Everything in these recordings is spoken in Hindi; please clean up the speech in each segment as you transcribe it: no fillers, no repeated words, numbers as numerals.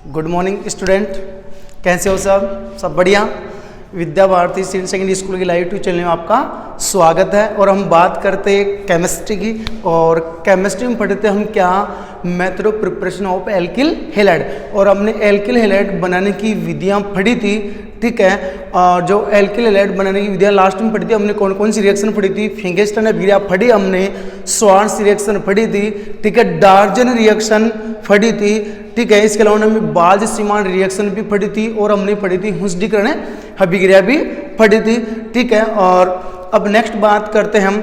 गुड मॉर्निंग स्टूडेंट, कैसे हो सब बढ़िया। Vidya Bharati senior secondary school की लाइव ट्यूब चैनल में आपका स्वागत है। और हम बात करते हैं केमिस्ट्री की, और केमिस्ट्री में पढ़ते हम क्या, method of preparation of alkyl halide. और हमने एल्किल हैलाइड बनाने की विधियां पढ़ी थी, ठीक है। और जो एल्किल हैलाइड बनाने की विधियां लास्ट में पढ़ी थी, हमने कौन कौन सी रिएक्शन पढ़ी थी, फिंगस्टन अभिक्रिया पढ़ी हमने, स्वार्ट्ज रिएक्शन पढ़ी थी, ठीक है, डार्जन रिएक्शन पढ़ी थी, ठीक है। इसके अलावा हमने बाल्ज सीमान रिएक्शन भी पढ़ी थी, और हमने पढ़ी थी हुंसडीकरण अभिक्रिया भी पढ़ी थी, ठीक है। और अब नेक्स्ट बात करते हैं हम,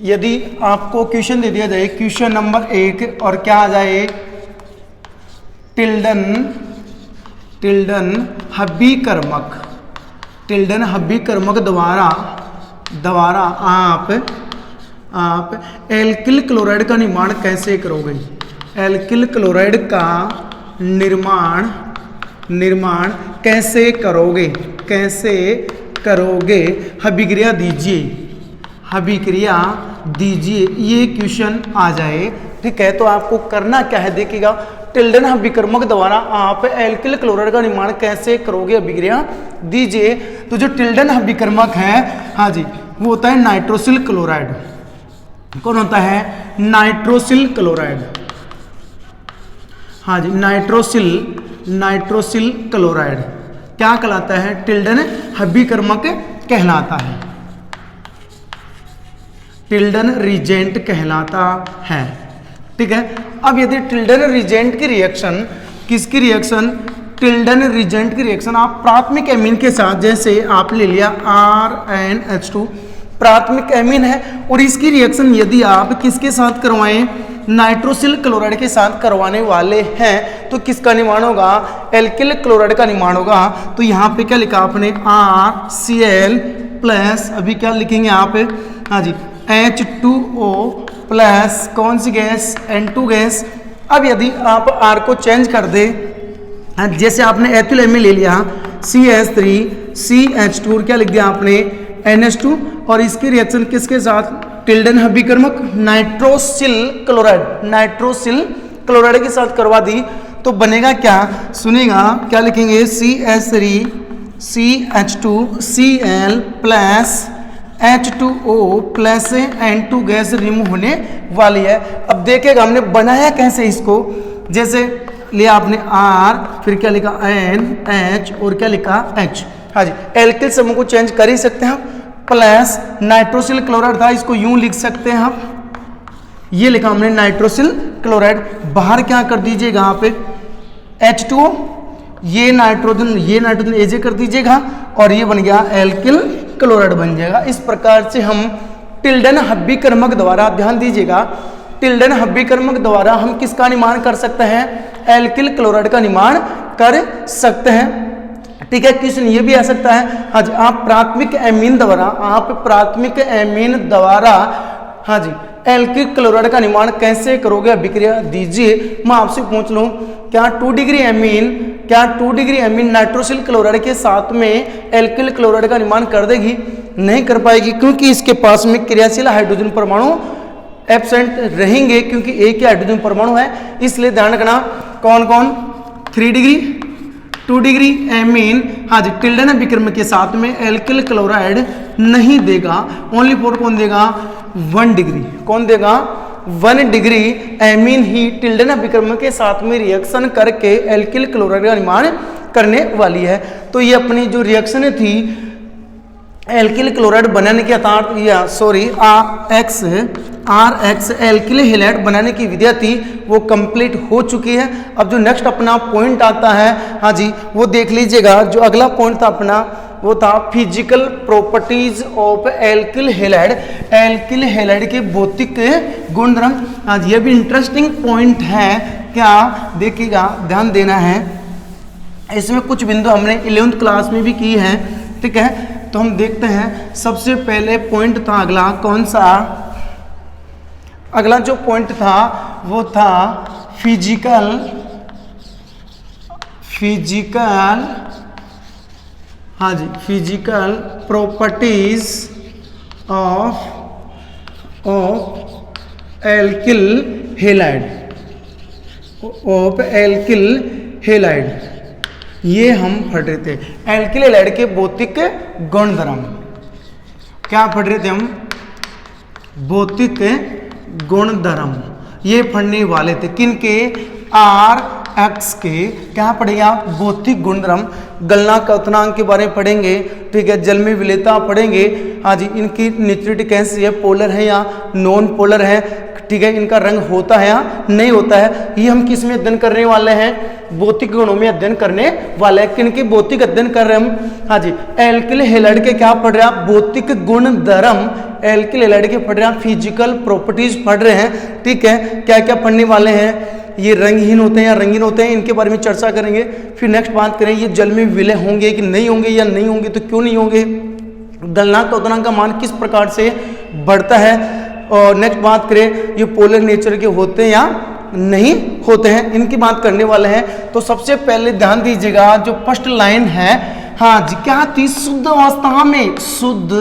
यदि आपको क्वेश्चन दे दिया जाए क्वेश्चन नंबर 1 और क्या आ जाए, टिल्डन अभिकर्मक द्वारा आप एल्किल क्लोराइड का निर्माण कैसे करोगे। एल्किल क्लोराइड का निर्माण कैसे करोगे, अभिक्रिया दीजिए, ये क्वेश्चन आ जाए, ठीक है। तो आपको करना क्या है, देखिएगा, टिल्डन अभिकर्मक द्वारा आप एल्किल क्लोराइड का निर्माण कैसे करोगे, अभिक्रिया दीजिए। तो जो टिल्डन अभिकर्मक है, हाँ जी, वो होता है नाइट्रोसिल क्लोराइड। कौन होता है? नाइट्रोसिल क्लोराइड, हाँ जी, नाइट्रोसिल क्लोराइड क्या कहलाता है? टिल्डन अभिकर्मक कहलाता है, टिल्डन रिजेंट कहलाता है, ठीक है। अब यदि टिल्डन रिजेंट की रिएक्शन, किसकी रिएक्शन? टिल्डन रिजेंट की रिएक्शन आप प्राथमिक एमीन के साथ, जैसे आप ले लिया RnH2 प्राथमिक एमीन है, और इसकी रिएक्शन यदि आप किसके साथ करवाएं, नाइट्रोसिल क्लोराइड के साथ करवाने वाले हैं, तो किसका निर्माण होगा? एल्किल क्लोराइड का निर्माण होगा। तो यहाँ पे क्या लिखा आपने? RCl प्लस, अभी क्या लिखेंगे आप? हाँ जी, H2O प्लस कौन सी गैस? N2 gas. अब यदि आप R को चेंज कर दे, जैसे आपने एथिल एमीन ले लिया CH3CH2, क्या लिख दिया आपने? NH2, और इसकी रिएक्शन किसके साथ? टिल्डन अभिकर्मक नाइट्रोसिल क्लोराइड के साथ करवा दी, तो बनेगा क्या? सुनेगा, क्या लिखेंगे? CH3CH2Cl plus H2O plus N2 gas remove होने वाली है। अब देखेगा हमने बनाया कैसे इसको, जैसे लिया आपने R, फिर क्या लिखा? N H, और क्या लिखा? H, हाँ जी, एल्किल समूह को चेंज कर ही सकते हैं हम, प्लस नाइट्रोसिल क्लोराइड था, इसको यूं लिख सकते हैं हम, ये लिखा हमने नाइट्रोसिल क्लोराइड। बाहर क्या कर दीजिएगा आप? H2O, ये नाइट्रोजन एजे कर दीजिएगा, और ये बन गया एल्किल क्लोराइड बन जाएगा। इस प्रकार से हम टिल्डन अभिकर्मक द्वारा, ध्यान दीजिएगा, टिल्डन अभिकर्मक द्वारा हम किसका निर्माण कर सकते हैं? एल्किल क्लोराइड का निर्माण कर सकते हैं, ठीक है। क्वेश्चन ये भी आ सकता है, हाँ जी, आप प्राथमिक एमीन द्वारा हाँ जी एल्किल क्लोराइड का निर्माण कैसे करोगे, अभिक्रिया दीजिए। मैं आपसे पूछ लूं, क्या 2 डिग्री एमीन नाइट्रोसिल क्लोराइड के साथ में एल्किल क्लोराइड का निर्माण कर देगी? नहीं कर पाएगी, क्योंकि इसके पास में क्रियाशील हाइड्रोजन परमाणु एब्सेंट रहेंगे, क्योंकि एक ही हाइड्रोजन परमाणु है। इसलिए ध्यान रखना, कौन कौन? 3 डिग्री 2 डिग्री एमीन, हाँ जी, टिल्डन अभिकर्मक के साथ में एल्किल क्लोराइड नहीं देगा। ओनली फॉर कौन देगा? 1 डिग्री। कौन देगा? 1 डिग्री एमीन ही टिल्डन अभिकर्मक के साथ में रिएक्शन करके एल्किल क्लोराइड का निर्माण करने वाली है। तो ये अपनी जो रिएक्शन थी एल्किल क्लोराइड बनाने की RX एल्किल हैलाइड बनाने की विधिया थी, वो कंप्लीट हो चुकी है। अब जो नेक्स्ट अपना पॉइंट आता है, हाँ जी, वो देख लीजिएगा। जो अगला पॉइंट था अपना, वो था physical properties of alkyl halide के भौतिक गुणधर्म। हाँ जी, ये भी इंटरेस्टिंग पॉइंट है, क्या देखिएगा, ध्यान देना है। इसमें कुछ बिंदु हमने 11th क्लास में भी की है, ठीक है। तो हम देखते हैं, सबसे पहले पॉइंट था अगला, कौन सा? अगला जो पॉइंट था वो था फिजिकल हाँ जी, physical properties of alkyl halide halide, ये हम पढ़ रहे थे एल्किल हेलाइड के भौतिक गुणधर्म। क्या पढ़ रहे थे हम? भौतिक गुणधर्म, ये पढ़ने वाले थे। किनके? आर एक्स के। क्या पढ़ेगा? भौतिक गुणधर्म। गलनांक क्वथनांक के बारे में पढ़ेंगे, ठीक है। जल में विलेयता पढ़ेंगे, हाँ जी। इनकी नेचुरलिटी कैसी है, पोलर है या नॉन पोलर है, ठीक है। इनका रंग होता है या नहीं होता है, ये हम किस में अध्ययन करने वाले हैं? भौतिक गुणों में अध्ययन करने वाले हैं। किनके भौतिक अध्ययन कर रहे हैं हम? हाँ जी, एल्किल हैलाइड के क्या पढ़ रहे हैं आप? भौतिक गुणधर्म। एल्किल हैलाइड के पढ़ रहे हैं, फिजिकल प्रॉपर्टीज पढ़ रहे हैं, ठीक है। क्या क्या पढ़ने वाले हैं? ये रंगहीन होते हैं या रंगीन होते हैं, इनके बारे में चर्चा करेंगे। फिर नेक्स्ट बात करें, ये जल में विलय होंगे कि नहीं होंगे, या नहीं होंगे तो क्यों नहीं होंगे। गलनांक क्वथनांक का मान किस प्रकार से बढ़ता है। और नेक्स्ट बात करें, ये पोलर नेचर के होते हैं या नहीं होते हैं, इनकी बात करने वाले हैं। तो सबसे पहले ध्यान दीजिएगा, जो फर्स्ट लाइन है, हाँ जी, क्या थी? शुद्ध अवस्था में, शुद्ध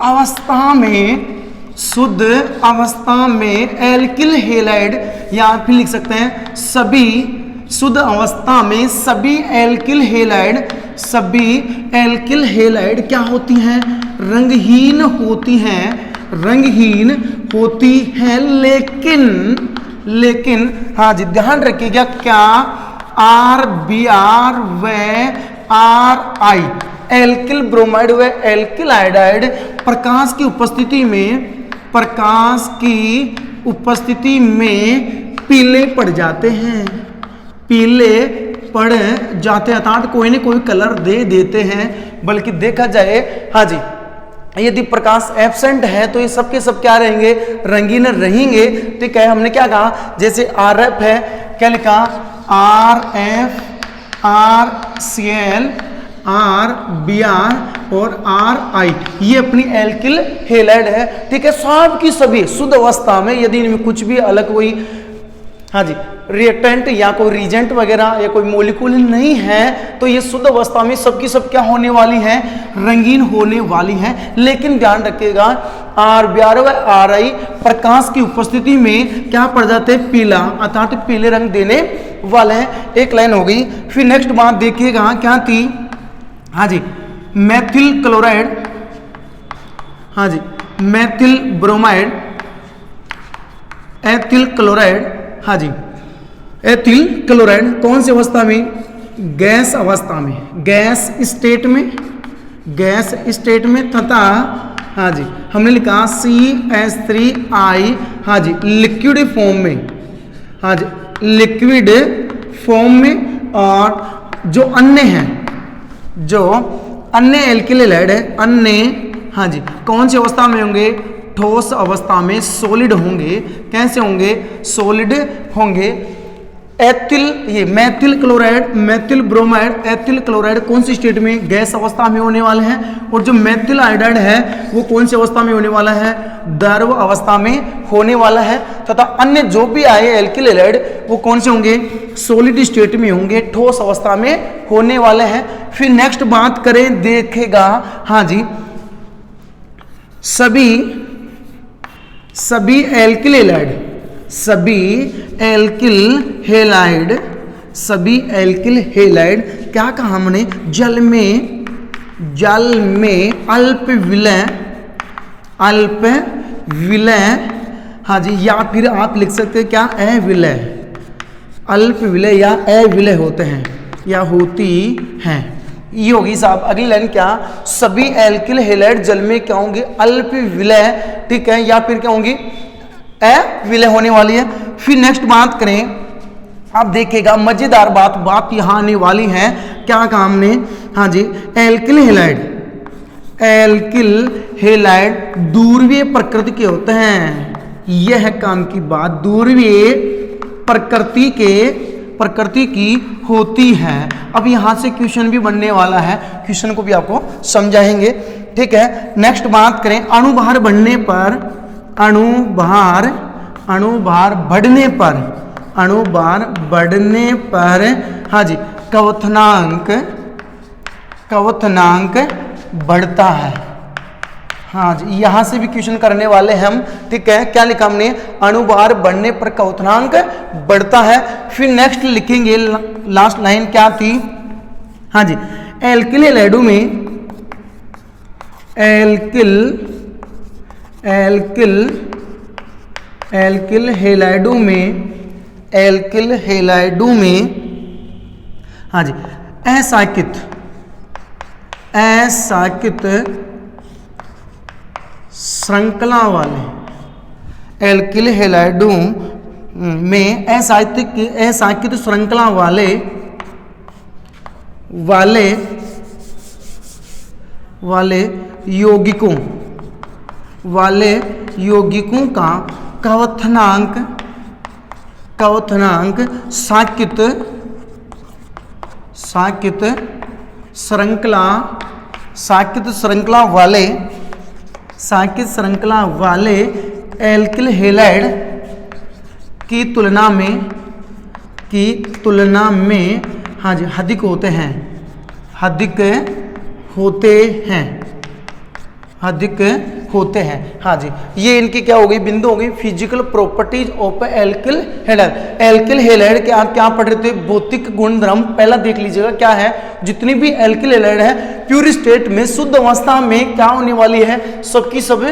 अवस्था में, शुद्ध अवस्था में एल्किल हैलाइड, या फिर लिख सकते हैं सभी शुद्ध अवस्था में सभी एल्किल हैलाइड, सभी एल्किल हैलाइड क्या होती हैं? रंगहीन होती हैं, रंगहीन होती हैं। लेकिन हाँ जी, ध्यान रखिएगा, क्या आर बी आर व आर आई, एल्किल ब्रोमाइड व एल्किल आयोडाइड प्रकाश की उपस्थिति में, प्रकाश की उपस्थिति में पीले पड़ जाते हैं, पीले पड़ जाते हैं, अर्थात कोई न कोई कलर दे देते हैं। बल्कि देखा जाए, हाँ जी, यदि प्रकाश एब्सेंट है तो ये सब के सब क्या रहेंगे? रंगीन रहेंगे, ठीक है। हमने क्या कहा, जैसे आर एफ है, क्या लिखा? R F, R C L, R B R और आर आई, ये अपनी एल्किल हैलाइड है, ठीक है। सब की सभी शुद्ध अवस्था में, यदि इनमें कुछ भी अलग कोई, हाँ जी, रिएक्टेंट या कोई रीजेंट वगैरह या कोई मोलिक्यूल नहीं है, तो ये शुद्ध अवस्था में सबकी सब क्या होने वाली हैं? रंगीन होने वाली हैं। लेकिन ध्यान रखिएगा, आर बी आर व आर आई प्रकाश की उपस्थिति में क्या पड़ जाते हैं? पीला, अर्थात पीले रंग देने वाले हैं। एक लाइन हो गई। फिर नेक्स्ट बात देखिएगा, क्या थी? हाँ जी, मैथिल क्लोराइड, हाँ जी, मैथिल ब्रोमाइड, एथिल क्लोराइड, हाँ जी, एथिल क्लोराइड कौन सी अवस्था में? गैस अवस्था में, गैस स्टेट में, गैस स्टेट में, तथा हाँ जी, हमने लिखा CH3I, हाँ जी, लिक्विड फॉर्म में, हाँ जी, लिक्विड फॉर्म में। और जो अन्य हैं, जो अन्य एल्किल हैलाइड है, अन्य, हाँ जी, कौन सी अवस्था में होंगे? ठोस अवस्था में, सॉलिड होंगे। कैसे होंगे? सॉलिड होंगे। एथिल, ये Maithil chloride, Maithil bromide, ethyl chloride कौन सी स्टेट में? गैस अवस्था में होने वाले हैं। और जो मैथिल आयोडाइड है वो कौन सी अवस्था में होने वाला है? द्रव अवस्था में होने वाला है। तथा अन्य जो भी आए एल्किल हैलाइड वो कौन से होंगे? सॉलिड स्टेट में होंगे, ठोस अवस्था में होने वाले हैं। फिर नेक्स्ट बात करें, देखेगा, हाँ जी, सभी एल्किल हैलाइड, सभी एल्किल हैलाइड, सभी एल्किल हैलाइड क्या कहा हमने? जल में अल्प विलय, अल्प विलय, हाँ जी, या फिर आप लिख सकते हैं क्या? अविलय, अल्प विलय या अविलय होते हैं या होती हैं। ये होगी साहब अगली लाइन, क्या? सभी एल्किल हैलाइड जल में क्या होंगे? अल्प विलय, ठीक है, या फिर क्या होंगी? अविलय होने वाली है। फिर नेक्स्ट बात करें, आप देखिएगा मजेदार बात यहाँ आने वाली है। क्या कहा हमने? हाँ जी, एल्किल हैलाइड, एल्किल हैलाइड दूरवीय प्रकृति के होते हैं। यह काम की बात दूरवीय प्रकृति की होती है। अब यहाँ से क्वेश्चन भी बनने वाला है, क्वेश्चन को भी आपको समझाएंगे, ठीक है। नेक्स्ट बात करें, अणुभार बढ़ने पर, अणुभार बढ़ने पर, अणुभार बढ़ने पर, हाँ जी, क्वथनांक बढ़ता है, हाँ जी, यहाँ से भी क्वेश्चन करने वाले हैं हम, ठीक है। क्या लिखा हमने, अणुभार बढ़ने पर क्वथनांक बढ़ता है। फिर नेक्स्ट लिखेंगे लास्ट लाइन क्या थी, हाँ जी, एल्किल हैलाइडों में एल्किल हैलाइडों में हाँ जी, असाकित श्रृंखला वाले एल्किल हैलाइडों में असाकित श्रृंखला वाले यौगिकों का क्वथनांक साकित श्रृंखला वाले एल्किल हैलाइड की तुलना में हाँ जी अधिक होते हैं। हाँ जी, ये इनकी क्या हो गई, बिंदु हो गई physical properties of alkyl halide. Alkyl halide के आप क्या पढ़ रहे थे, भौतिक गुणधर्म पहला देख लीजिएगा क्या है। जितनी भी एल्किल हैलाइड है प्योर स्टेट में शुद्ध अवस्था में क्या होने वाली है, सबकी सब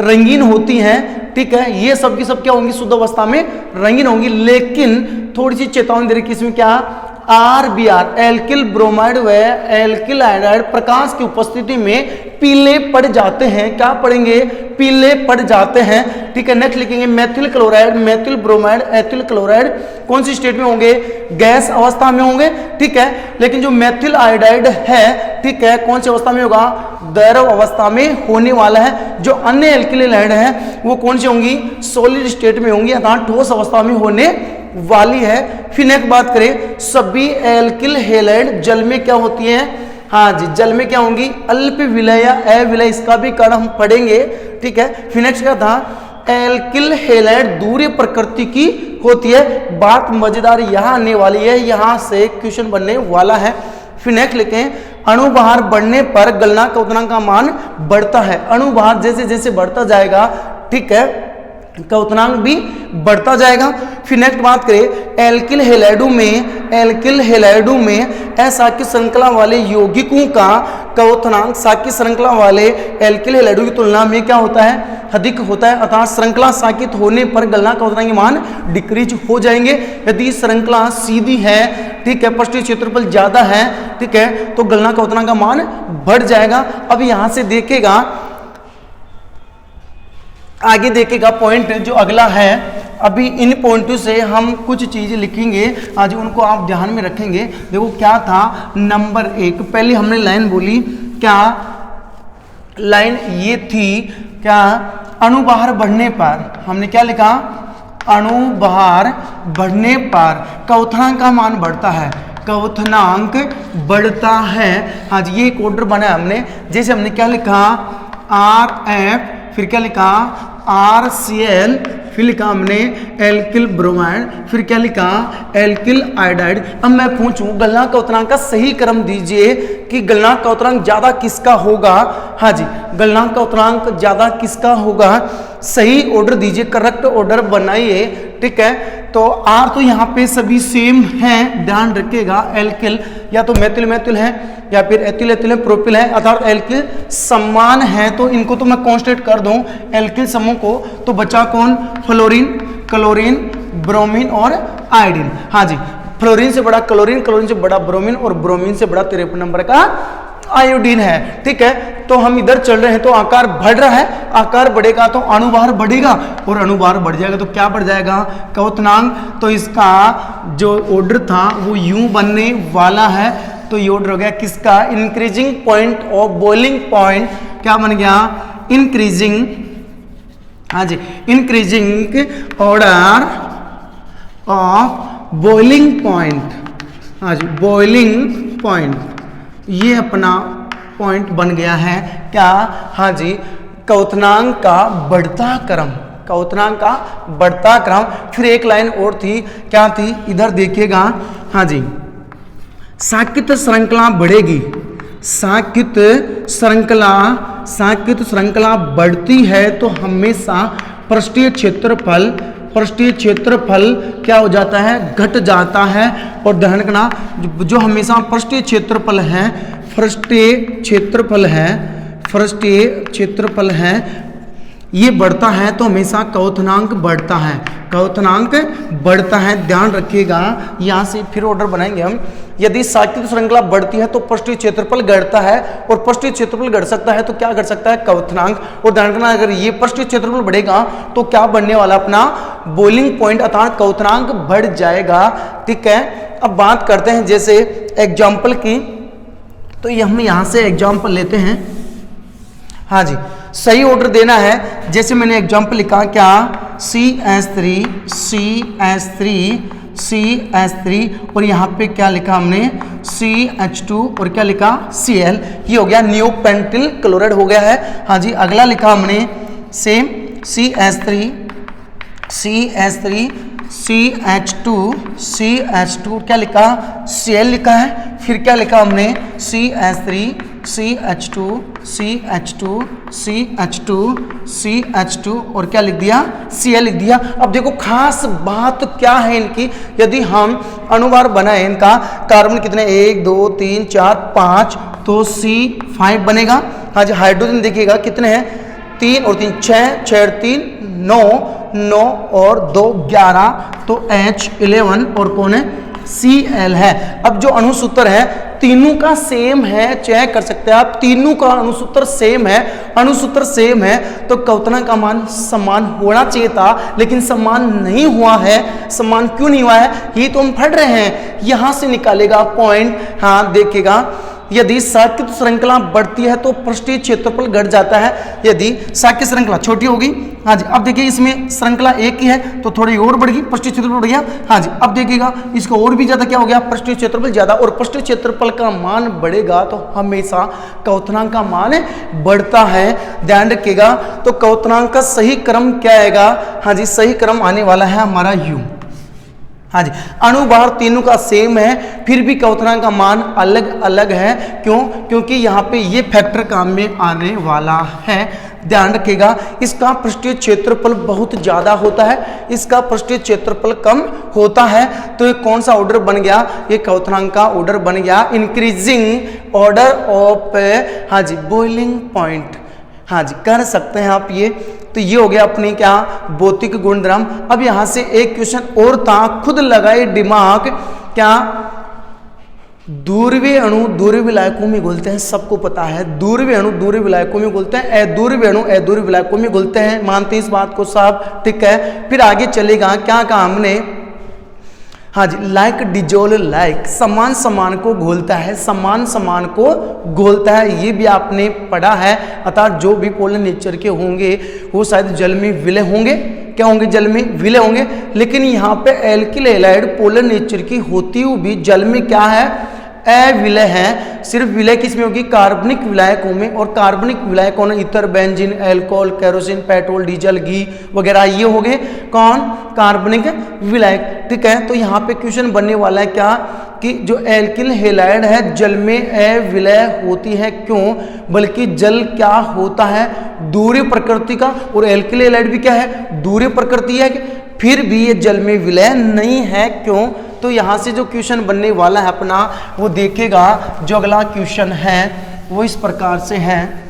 रंगीन होती हैं, ठीक है। ये सब की सब क्या होंगी, शुद्ध अवस्था में रंगीन होंगी। लेकिन थोड़ी सी चेतावनी दे रही, किसमें क्या, RBr एल्किल ब्रोमाइड व एल्किल आयोडाइड प्रकाश की उपस्थिति में पीले पड़ जाते हैं। क्या पड़ेंगे, पीले पड़ जाते हैं, ठीक है। नेक्स्ट लिखेंगे methyl chloride, methyl bromide, ethyl chloride कौन सी स्टेट में होंगे, गैस अवस्था में होंगे, ठीक है। लेकिन जो मेथिल आयोडाइड है, ठीक है, कौन सी अवस्था में होगा, द्रव अवस्था में होने वाला है। जो अन्य एल्किल हैलाइड है वो कौन सी होंगी, सॉलिड स्टेट में होंगी, अर्थात ठोस अवस्था में होने वाली है। फिर नेक्स्ट बात करें, सभी एल्किल हैलाइड जल में क्या होती है, हाँ जी, जल में क्या होंगी, अल्प विलय या अविलय, इसका भी कारण हम पढ़ेंगे, ठीक है। फिर नेक्स्ट क्या था, एल्किल हैलाइड दूरी प्रकृति की होती है। बात मजेदार यहाँ आने वाली है, यहाँ से क्वेश्चन बनने वाला है। फिर नेक्स्ट लिखें, अणुभार बढ़ने पर गलनांक क्वथनांक का मान बढ़ता है। अणुभार जैसे जैसे बढ़ता जाएगा, ठीक है, क्वथनांक भी बढ़ता जाएगा। फिर नेक्स्ट बात करें, एल्किल हैलाइडों में असाकित श्रृंखला वाले यौगिकों का क्वथनांक साकित श्रृंखला वाले एल्किल हैलाइडों की तुलना में क्या होता है, अधिक होता है, अर्थात श्रृंखला साकित होने पर गलनांक क्वथनांक के मान डिक्रीज हो जाएंगे। यदि श्रृंखला सीधी है, ठीक है, पृष्ठीय क्षेत्रफल ज्यादा है, ठीक है, तो गलनांक क्वथनांक का मान बढ़ जाएगा। अब यहां से देखेगा, आगे देखेगा पॉइंट जो अगला है। अभी इन पॉइंटों से हम कुछ चीजें लिखेंगे, आज उनको आप ध्यान में रखेंगे। देखो क्या था, नंबर 1 पहले हमने लाइन बोली, क्या लाइन ये थी, क्या, अणुभार बढ़ने पर हमने क्या लिखा, अणुभार बढ़ने पर क्वथनांक का मान बढ़ता है, क्वथनांक बढ़ता है। हाँ जी, ये एक ऑर्डर बनाया हमने, जैसे हमने क्या लिखा, RF, फिर क्या लिखा, RCl, फिर लिखा हमने एल्किल ब्रोमाइड, फिर क्या लिखा, एल्किल आयोडाइड। अब मैं पूछूं गलनांक क्वथनांक का सही क्रम दीजिए कि गलनांक क्वथनांक ज्यादा किसका होगा। हाँ जी, गलनांक क्वथनांक ज्यादा किसका होगा, सही ऑर्डर दीजिए, करेक्ट ऑर्डर बनाइए, ठीक है। तो आर तो यहाँ पे सभी सेम हैं, ध्यान रखिएगा। एल्किल या तो मेथिल मेथिल है या फिर एथिल एथिल है, प्रोपिल है, अर्थात एल्किल समान है, तो इनको तो मैं कांस्टेंट कर दूं एल्किल समूह को। तो बचा कौन, फ्लोरीन, क्लोरीन, ब्रोमीन और आयोडीन। हाँ जी, फ्लोरीन से बड़ा क्लोरीन, क्लोरीन से बड़ा ब्रोमीन और ब्रोमीन से बड़ा 53 नंबर का आयोडीन है, ठीक है। तो हम इधर चल रहे हैं तो आकार बढ़ रहा है, आकार बढ़ेगा तो अणुभार बढ़ेगा, और अणुभार बढ़ जाएगा तो क्या बढ़ जाएगा, क्वथनांक। तो इसका जो ऑर्डर था वो यूं बनने वाला है। तो ये ऑर्डर हो गया किसका, increasing point of boiling point, क्या बन गया, इंक्रीजिंग, हाँ जी, increasing order of boiling point. हाँ जी, बॉइलिंग पॉइंट, ये अपना पॉइंट बन गया है क्या, हाँ जी, क्वथनांक का बढ़ता क्रम, क्वथनांक का बढ़ता क्रम। फिर एक लाइन और थी, क्या थी, इधर देखिएगा, हाँ जी, साकित श्रृंखला बढ़ेगी, साकित श्रृंखला सांख्यिक श्रृंखला बढ़ती है तो हमेशा पृष्ठीय क्षेत्रफल क्या हो जाता है, घट जाता है। और ध्यान रखना जो हमेशा पृष्ठीय क्षेत्रफल है ये बढ़ता है तो हमेशा क्वथनांक बढ़ता है। ध्यान रखिएगा, यहाँ से फिर ऑर्डर बनाएंगे हम। यदि सांख्यिक श्रृंखला बढ़ती है तो पृष्ठीय क्षेत्रफल घटता है, और पृष्ठीय क्षेत्रफल घट सकता है तो क्या घट सकता है, क्वथनांक। और ध्यान रखना अगर ये पृष्ठीय क्षेत्रफल बढ़ेगा तो क्या बढ़ने वाला, अपना बॉइलिंग पॉइंट अर्थात क्वथनांक बढ़ जाएगा। ठीक है, अब बात करते हैं जैसे एग्जाम्पल की, तो ये हम यहाँ से एग्जाम्पल लेते हैं। हाँ जी, सही ऑर्डर देना है। जैसे मैंने एग्जाम्पल लिखा क्या, CH3 और यहाँ पे क्या लिखा हमने CH2 और क्या लिखा Cl। ये हो गया नियोपेंटिल क्लोराइड हो गया है। हाँ जी, अगला लिखा हमने सेम CH2 क्या लिखा Cl लिखा है। फिर क्या लिखा हमने CH2 और क्या लिख दिया, Cl लिख दिया। अब देखो खास बात क्या है इनकी, यदि हम अणुभार बनाए इनका, कार्बन कितने 1 2 3 4 5 तो C5 बनेगा। हाँ जी, हाइड्रोजन देखिएगा कितने हैं 3 और 3 6 6 3 9 और 2 11 तो H11 और कौन है Cl है। अब जो अणुसूत्र है तीनों का सेम है, चेक कर सकते हैं आप, तीनों का अणुसूत्र सेम है तो क्वथनांक का मान समान होना चाहिए था, लेकिन समान नहीं हुआ है। समान क्यों नहीं हुआ है, ये तो हम पढ़ रहे हैं, यहां से निकालेगा पॉइंट। हाँ देखिएगा, यदि सांख्यिक श्रृंखला बढ़ती है तो पृष्ठीय क्षेत्रफल घट जाता है। यदि सांख्यिक श्रृंखला छोटी होगी, हाँ जी, अब देखिए इसमें श्रृंखला एक ही है तो थोड़ी और बढ़ गई, पृष्ठीय क्षेत्रफल बढ़ गया। हाँ जी, अब देखिएगा इसका और भी ज्यादा क्या हो गया, पृष्ठीय क्षेत्रफल ज्यादा, और पृष्ठीय क्षेत्रफल का मान बढ़ेगा तो हमेशा क्वथनांक का मान बढ़ता है। ध्यान रखिएगा, तो क्वथनांक का सही क्रम क्या आएगा, हाँ जी, सही क्रम आने वाला है हमारा U। हाँ जी, अणुभार तीनों का सेम है, फिर भी क्वथनांक का मान अलग अलग है। क्यों, क्योंकि यहाँ पे ये फैक्टर काम में आने वाला है। ध्यान रखिएगा, इसका पृष्ठीय क्षेत्रफल बहुत ज्यादा होता है, इसका पृष्ठीय क्षेत्रफल कम होता है। तो ये कौन सा ऑर्डर बन गया, ये क्वथनांक का ऑर्डर बन गया, इंक्रीजिंग ऑर्डर ऑफ, हाँ जी, बॉइलिंग पॉइंट। हाँ जी, कर सकते हैं आप ये। तो ये हो गया अपनी क्या, भौतिक गुणधर्म। अब यहां से एक क्वेश्चन और था, खुद लगाए दिमाग, क्या दूरवी अणु दूरवी विलायकों में घुलते हैं, सबको पता है दूरवी अणु दूरवी विलायकों में घुलते हैं, अदूरवी अणु अदूरवी विलायकों में घुलते हैं, मानते हैं इस बात को सब। ठीक है, फिर आगे चलेगा, क्या कहा हमने, हाँ जी, लाइक डिजोल्व लाइक, समान समान को घोलता है, समान समान को घोलता है, ये भी आपने पढ़ा है। अर्थात जो भी पोलर नेचर के होंगे वो शायद जल में विलय होंगे, क्या होंगे, जल में विलय होंगे। लेकिन यहाँ पे एल्किल हैलाइड पोलर नेचर की होती हुई भी जल में क्या है, अविलय है। सिर्फ विलय किस में होगी, कार्बनिक विलायकों में, और कार्बनिक विलायकों में ether, benzene, alcohol, kerosene, petrol, diesel, घी वगैरह ये हो गए कौन, कार्बनिक विलायक। ठीक है, तो यहाँ पे क्वेश्चन बनने वाला है क्या, कि जो एल्किल हैलाइड है जल में अविलय होती है, क्यों, बल्कि जल क्या होता है, दूरी प्रकृति का, और एल्किल हैलाइड भी क्या है, दूरी प्रकृति है, फिर भी ये जल में विलय नहीं है, क्यों। तो यहाँ से जो क्वेश्चन बनने वाला है अपना, वो देखेगा, जो अगला क्वेश्चन है वो इस प्रकार से है।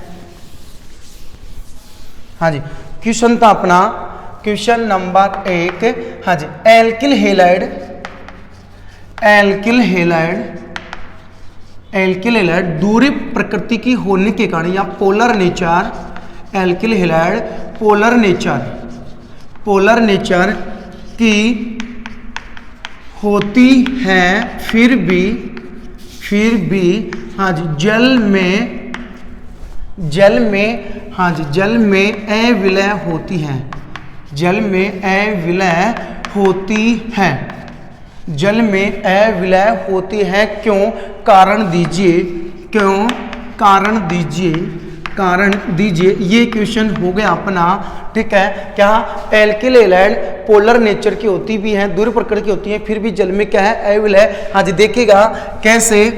हाँ जी, क्वेश्चन था अपना, क्वेश्चन नंबर 1, हाँ जी, एल्किल हैलाइड दूरी प्रकृति की होने के कारण, या polar nature, alkyl halide polar nature की होती है, फिर भी हाँ जी, जल में अविलय होती है, जल में अविलय होती है, क्यों, कारण दीजिए, ये क्वेश्चन हो गया अपना। ठीक है, क्या एल्किल हैलाइड पोलर नेचर की होती भी हैं, दूरी प्रकृति की होती हैं, फिर भी जल में क्या है, अविलय। हाँ जी, देखिएगा कैसे,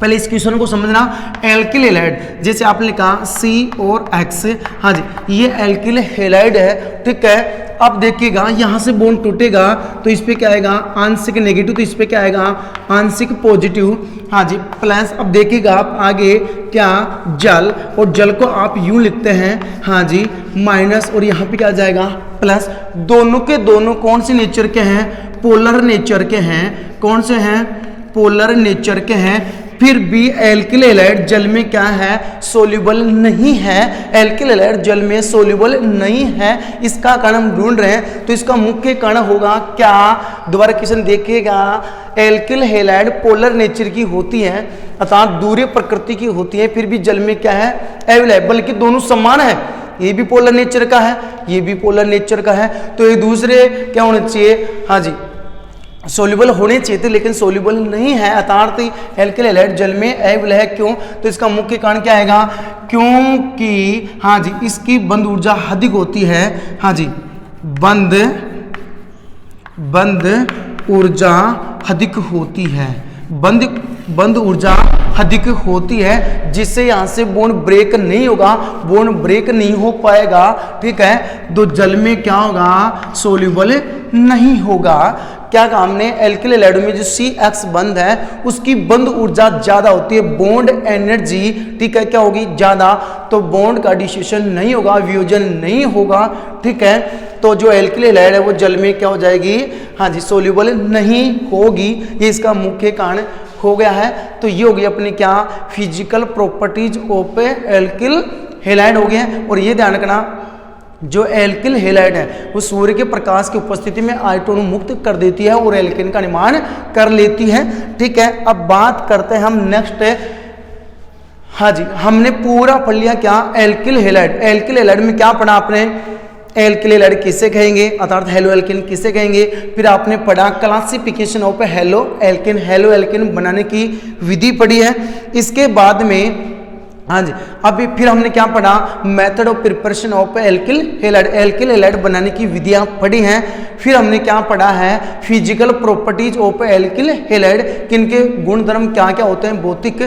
पहले इस क्वेश्चन को समझना। एल्किल हैलाइड जैसे आपने लिखा C और X, हाँ जी ये एल्किल हैलाइड है, ठीक है। अब देखिएगा यहाँ से बॉन्ड टूटेगा तो इस पे क्या आएगा आंशिक नेगेटिव, तो इस पे क्या आएगा आंशिक पॉजिटिव, हाँ जी प्लस। अब देखिएगा आप आगे क्या जल, और जल को आप यूं लिखते हैं हाँ जी माइनस, और यहाँ पे क्या आ जाएगा प्लस। दोनों के दोनों कौन से नेचर के हैं, पोलर नेचर के हैं। कौन से हैं, पोलर नेचर के हैं। फिर भी एल्किल हैलाइड जल में क्या है सोल्यूबल नहीं है, एल्किल हैलाइड जल में सोल्यूबल नहीं है। इसका कारण हम ढूंढ रहे हैं, तो इसका मुख्य कारण होगा क्या, दोबारा क्वेश्चन देखिएगा। एल्किल हैलाइड पोलर नेचर की होती है अर्थात दूरी प्रकृति की होती है, फिर भी जल में क्या है अवेलेबल, बल्कि दोनों समान है। ये भी पोलर नेचर का है, ये भी पोलर नेचर का है, तो एक दूसरे क्या होने चाहिए, हाँ जी सोल्यूबल होने चाहिए थे, लेकिन सोल्यूबल नहीं है अर्थात एल्किल हैलाइड जल में अवेलेबल है। क्यों, तो इसका मुख्य कारण क्या आएगा, क्योंकि हाँ जी इसकी बंद ऊर्जा अधिक होती है, हाँ जी बंद ऊर्जा अधिक होती है, बंद ऊर्जा अधिक होती है, जिससे यहाँ से बॉन्ड ब्रेक नहीं होगा, बॉन्ड ब्रेक नहीं हो पाएगा, ठीक है। तो जल में क्या होगा सोल्यूबल नहीं होगा। क्या काम ने एल्किल हैलाइड में जो CX बंद है उसकी बंद ऊर्जा ज्यादा होती है, बॉन्ड एनर्जी, ठीक है क्या होगी ज्यादा, तो बॉन्ड का डिस्ट्रीब्यूशन नहीं होगा, वियोजन नहीं होगा, ठीक है। तो जो एल्किल हैलाइड है वो जल में क्या हो जाएगी, हाँ जी सोल्यूबल नहीं होगी, ये इसका मुख्य कारण हो गया है। तो ये हो गई अपनी क्या physical properties of alkyl halide हो गए हैं। और ये ध्यान रखना जो एल्किल हैलाइड है वो सूर्य के प्रकाश की उपस्थिति में आयटोन मुक्त कर देती है और एल्केन का निर्माण कर लेती है, ठीक है। अब बात करते हैं हम नेक्स्ट, हाँ जी हमने पूरा पढ़ लिया क्या एल्किल हैलाइड। एल्किल हैलाइड में क्या पढ़ा आपने, एल्किल हैलाइड किसे कहेंगे अर्थात हेलो एल्केन किसे कहेंगे। फिर आपने पढ़ा classification of halo alkane, halo alkane बनाने की विधि पढ़ी है। इसके बाद में हाँ जी अभी फिर हमने क्या पढ़ा method of preparation of alkyl halide, alkyl halide बनाने की विधियां पढ़ी हैं। फिर हमने क्या पढ़ा है physical properties of alkyl halide, किनके गुण धर्म क्या क्या होते हैं भौतिक।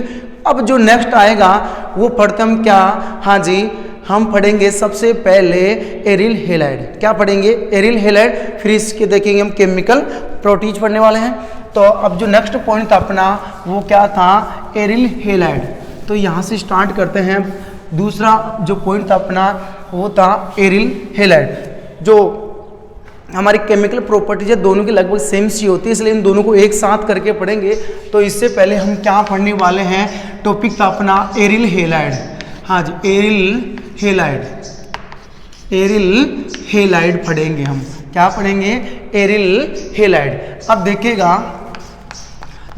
अब जो नेक्स्ट आएगा वो पढ़ते हम क्या, हाँ जी हम पढ़ेंगे सबसे पहले एरिल हैलाइड। क्या पढ़ेंगे एरिल हैलाइड, फिर इसके देखेंगे हम केमिकल प्रॉपर्टीज पढ़ने वाले हैं। तो अब जो नेक्स्ट पॉइंट अपना वो क्या था एरिल हैलाइड। तो यहाँ से स्टार्ट करते हैं। दूसरा जो पॉइंट था अपना वो था एरिल हैलाइड। जो हमारी केमिकल प्रॉपर्टीज है दोनों की लगभग सेम सी होती है, इसलिए इन दोनों को एक साथ करके पढ़ेंगे। तो इससे पहले हम क्या पढ़ने वाले हैं, टॉपिक था अपना एरिल हैलाइड। हाँ जी एरिल हैलाइड पढ़ेंगे हम। क्या पढ़ेंगे एरिल हैलाइड। अब देखिएगा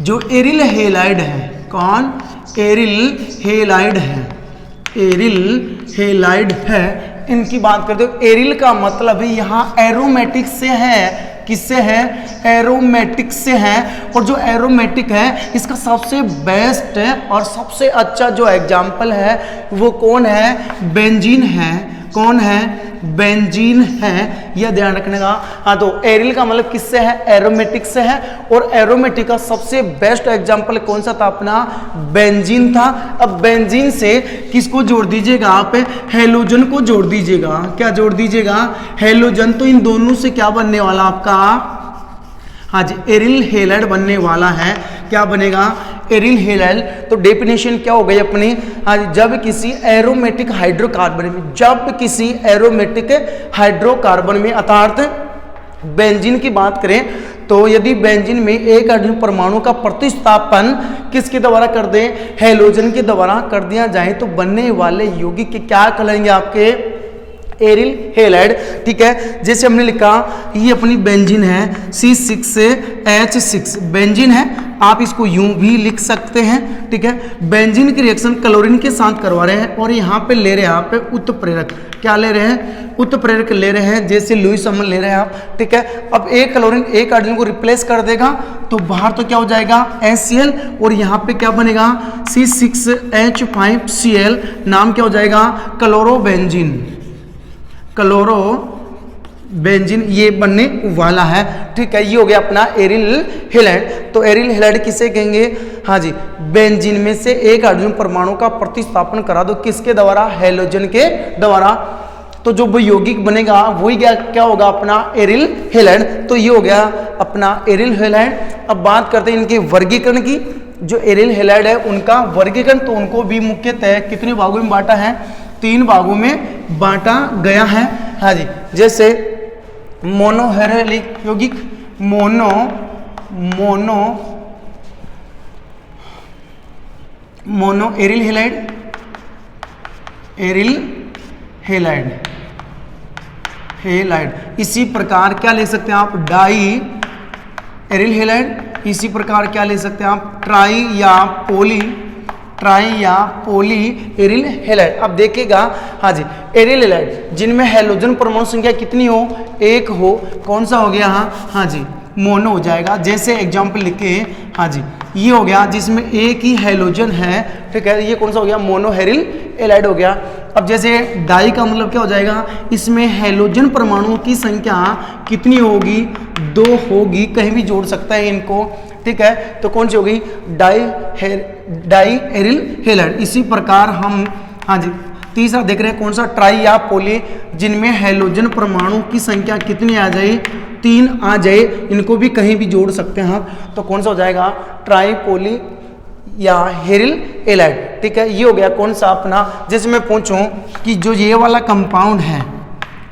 जो एरिल हैलाइड है, कौन एरिल हैलाइड है, एरिल हैलाइड है, इनकी बात करते हो। एरिल का मतलब है यहाँ एरोमेटिक से है, किससे है एरोमेटिक से है। और जो एरोमेटिक है इसका सबसे बेस्ट है और सबसे अच्छा जो एग्जाम्पल है वो कौन है बेंजीन है। कौन है बेंजीन है, यह ध्यान रखने का। हाँ तो एरिल का मतलब किससे है एरोमेटिक से है, और एरोमेटिक का सबसे बेस्ट एग्जांपल कौन सा था अपना बेंजीन था। अब बेंजीन से किसको जोड़ दीजिएगा आप, हेलोजन को जोड़ दीजिएगा। क्या जोड़ दीजिएगा हेलोजन। तो इन दोनों से क्या बनने वाला आपका, हाँ जी एरिल हैलाइड बनने वाला है। क्या बनेगा एरिल हैलाइड। तो डेफिनेशन क्या हो गई अपनी, हाँ जब किसी एरोमेटिक हाइड्रोकार्बन में, जब किसी एरोमेटिक हाइड्रोकार्बन में अर्थात बेंजीन की बात करें तो यदि बेंजीन में एक हाइड्रोजन परमाणु का प्रतिस्थापन किसके द्वारा कर दें हेलोजन के द्वारा कर दिया जाए तो बनने वाले यौगिक के क्या कहलाएंगे आपके एरिल हैलाइड। ठीक है जैसे हमने लिखा ये अपनी बेंजीन है C6H6 बेंजीन है, आप इसको यूं भी लिख सकते हैं। ठीक है बेंजीन की रिएक्शन क्लोरीन के साथ करवा रहे हैं और यहाँ पे ले रहे हैं आप उत्प्रेरक। क्या ले रहे हैं उत्प्रेरक ले रहे हैं, जैसे लुईस अमल ले रहे हैं आप। ठीक है अब एक क्लोरीन एक हाइड्रोजन को रिप्लेस कर देगा तो बाहर तो क्या हो जाएगा HCl और यहाँ पे क्या बनेगा C6H5Cl, नाम क्या हो जाएगा क्लोरोबेंजीन। क्लोरोबेंजीन बेंजीन ये बनने वाला है। ठीक है, ये हो गया अपना एरिल हैलाइड। तो एरिल हैलाइड किसे कहेंगे? हाँ जी, बेंजीन में से एक हाइड्रोजन परमाणु का प्रतिस्थापन करा दो किसके द्वारा? हैलोजन के द्वारा। तो जो यौगिक बनेगा वही क्या होगा? अपना एरिल हैलाइड। तो ये हो गया अपना एरिल हैलाइड। अब बात करते हैं इनके वर्गीकरण की। जो एरिल हैलाइड है उनका वर्गीकरण, तो उनको भी मुख्यतः कितने भागों में बांटा है? 3 भागों में बांटा गया है। हाँ जी, जैसे मोनोहेरेलिक यौगिक, मोनो एरिल हैलाइड। इसी प्रकार क्या ले सकते हैं आप? Di aryl halide. इसी प्रकार क्या ले सकते हैं आप? ट्राई या पोली एरिल हैलाइड। अब देखिएगा, हाँ जी, एरिल हैलाइड जिनमें हैलोजन परमाणु संख्या कितनी हो? 1 हो। कौन सा हो गया? हाँ जी, मोनो हो जाएगा। जैसे एग्जाम्पल लिखे, हाँ जी, ये हो गया जिसमें एक ही हैलोजन है। ठीक है, ये कौन सा हो गया? मोनो एरिल हैलाइड हो गया। अब जैसे डाई का मतलब क्या हो जाएगा? इसमें हैलोजन परमाणुओं की संख्या कितनी होगी? 2 होगी। कहीं भी जोड़ सकता है इनको। ठीक है, तो कौन सी होगी? Di aryl halide. इसी प्रकार हम, हाँ जी, तीसरा देख रहे हैं कौन सा? ट्राई या पोली, जिनमें हैलोजन परमाणु की संख्या कितनी आ जाए? 3 आ जाए। इनको भी कहीं भी जोड़ सकते हैं हम। तो कौन सा हो जाएगा? ट्राई पोली या एरिल हैलाइड। ठीक है, ये हो गया कौन सा अपना। जैसे मैं पूछूं कि जो ये वाला कंपाउंड है,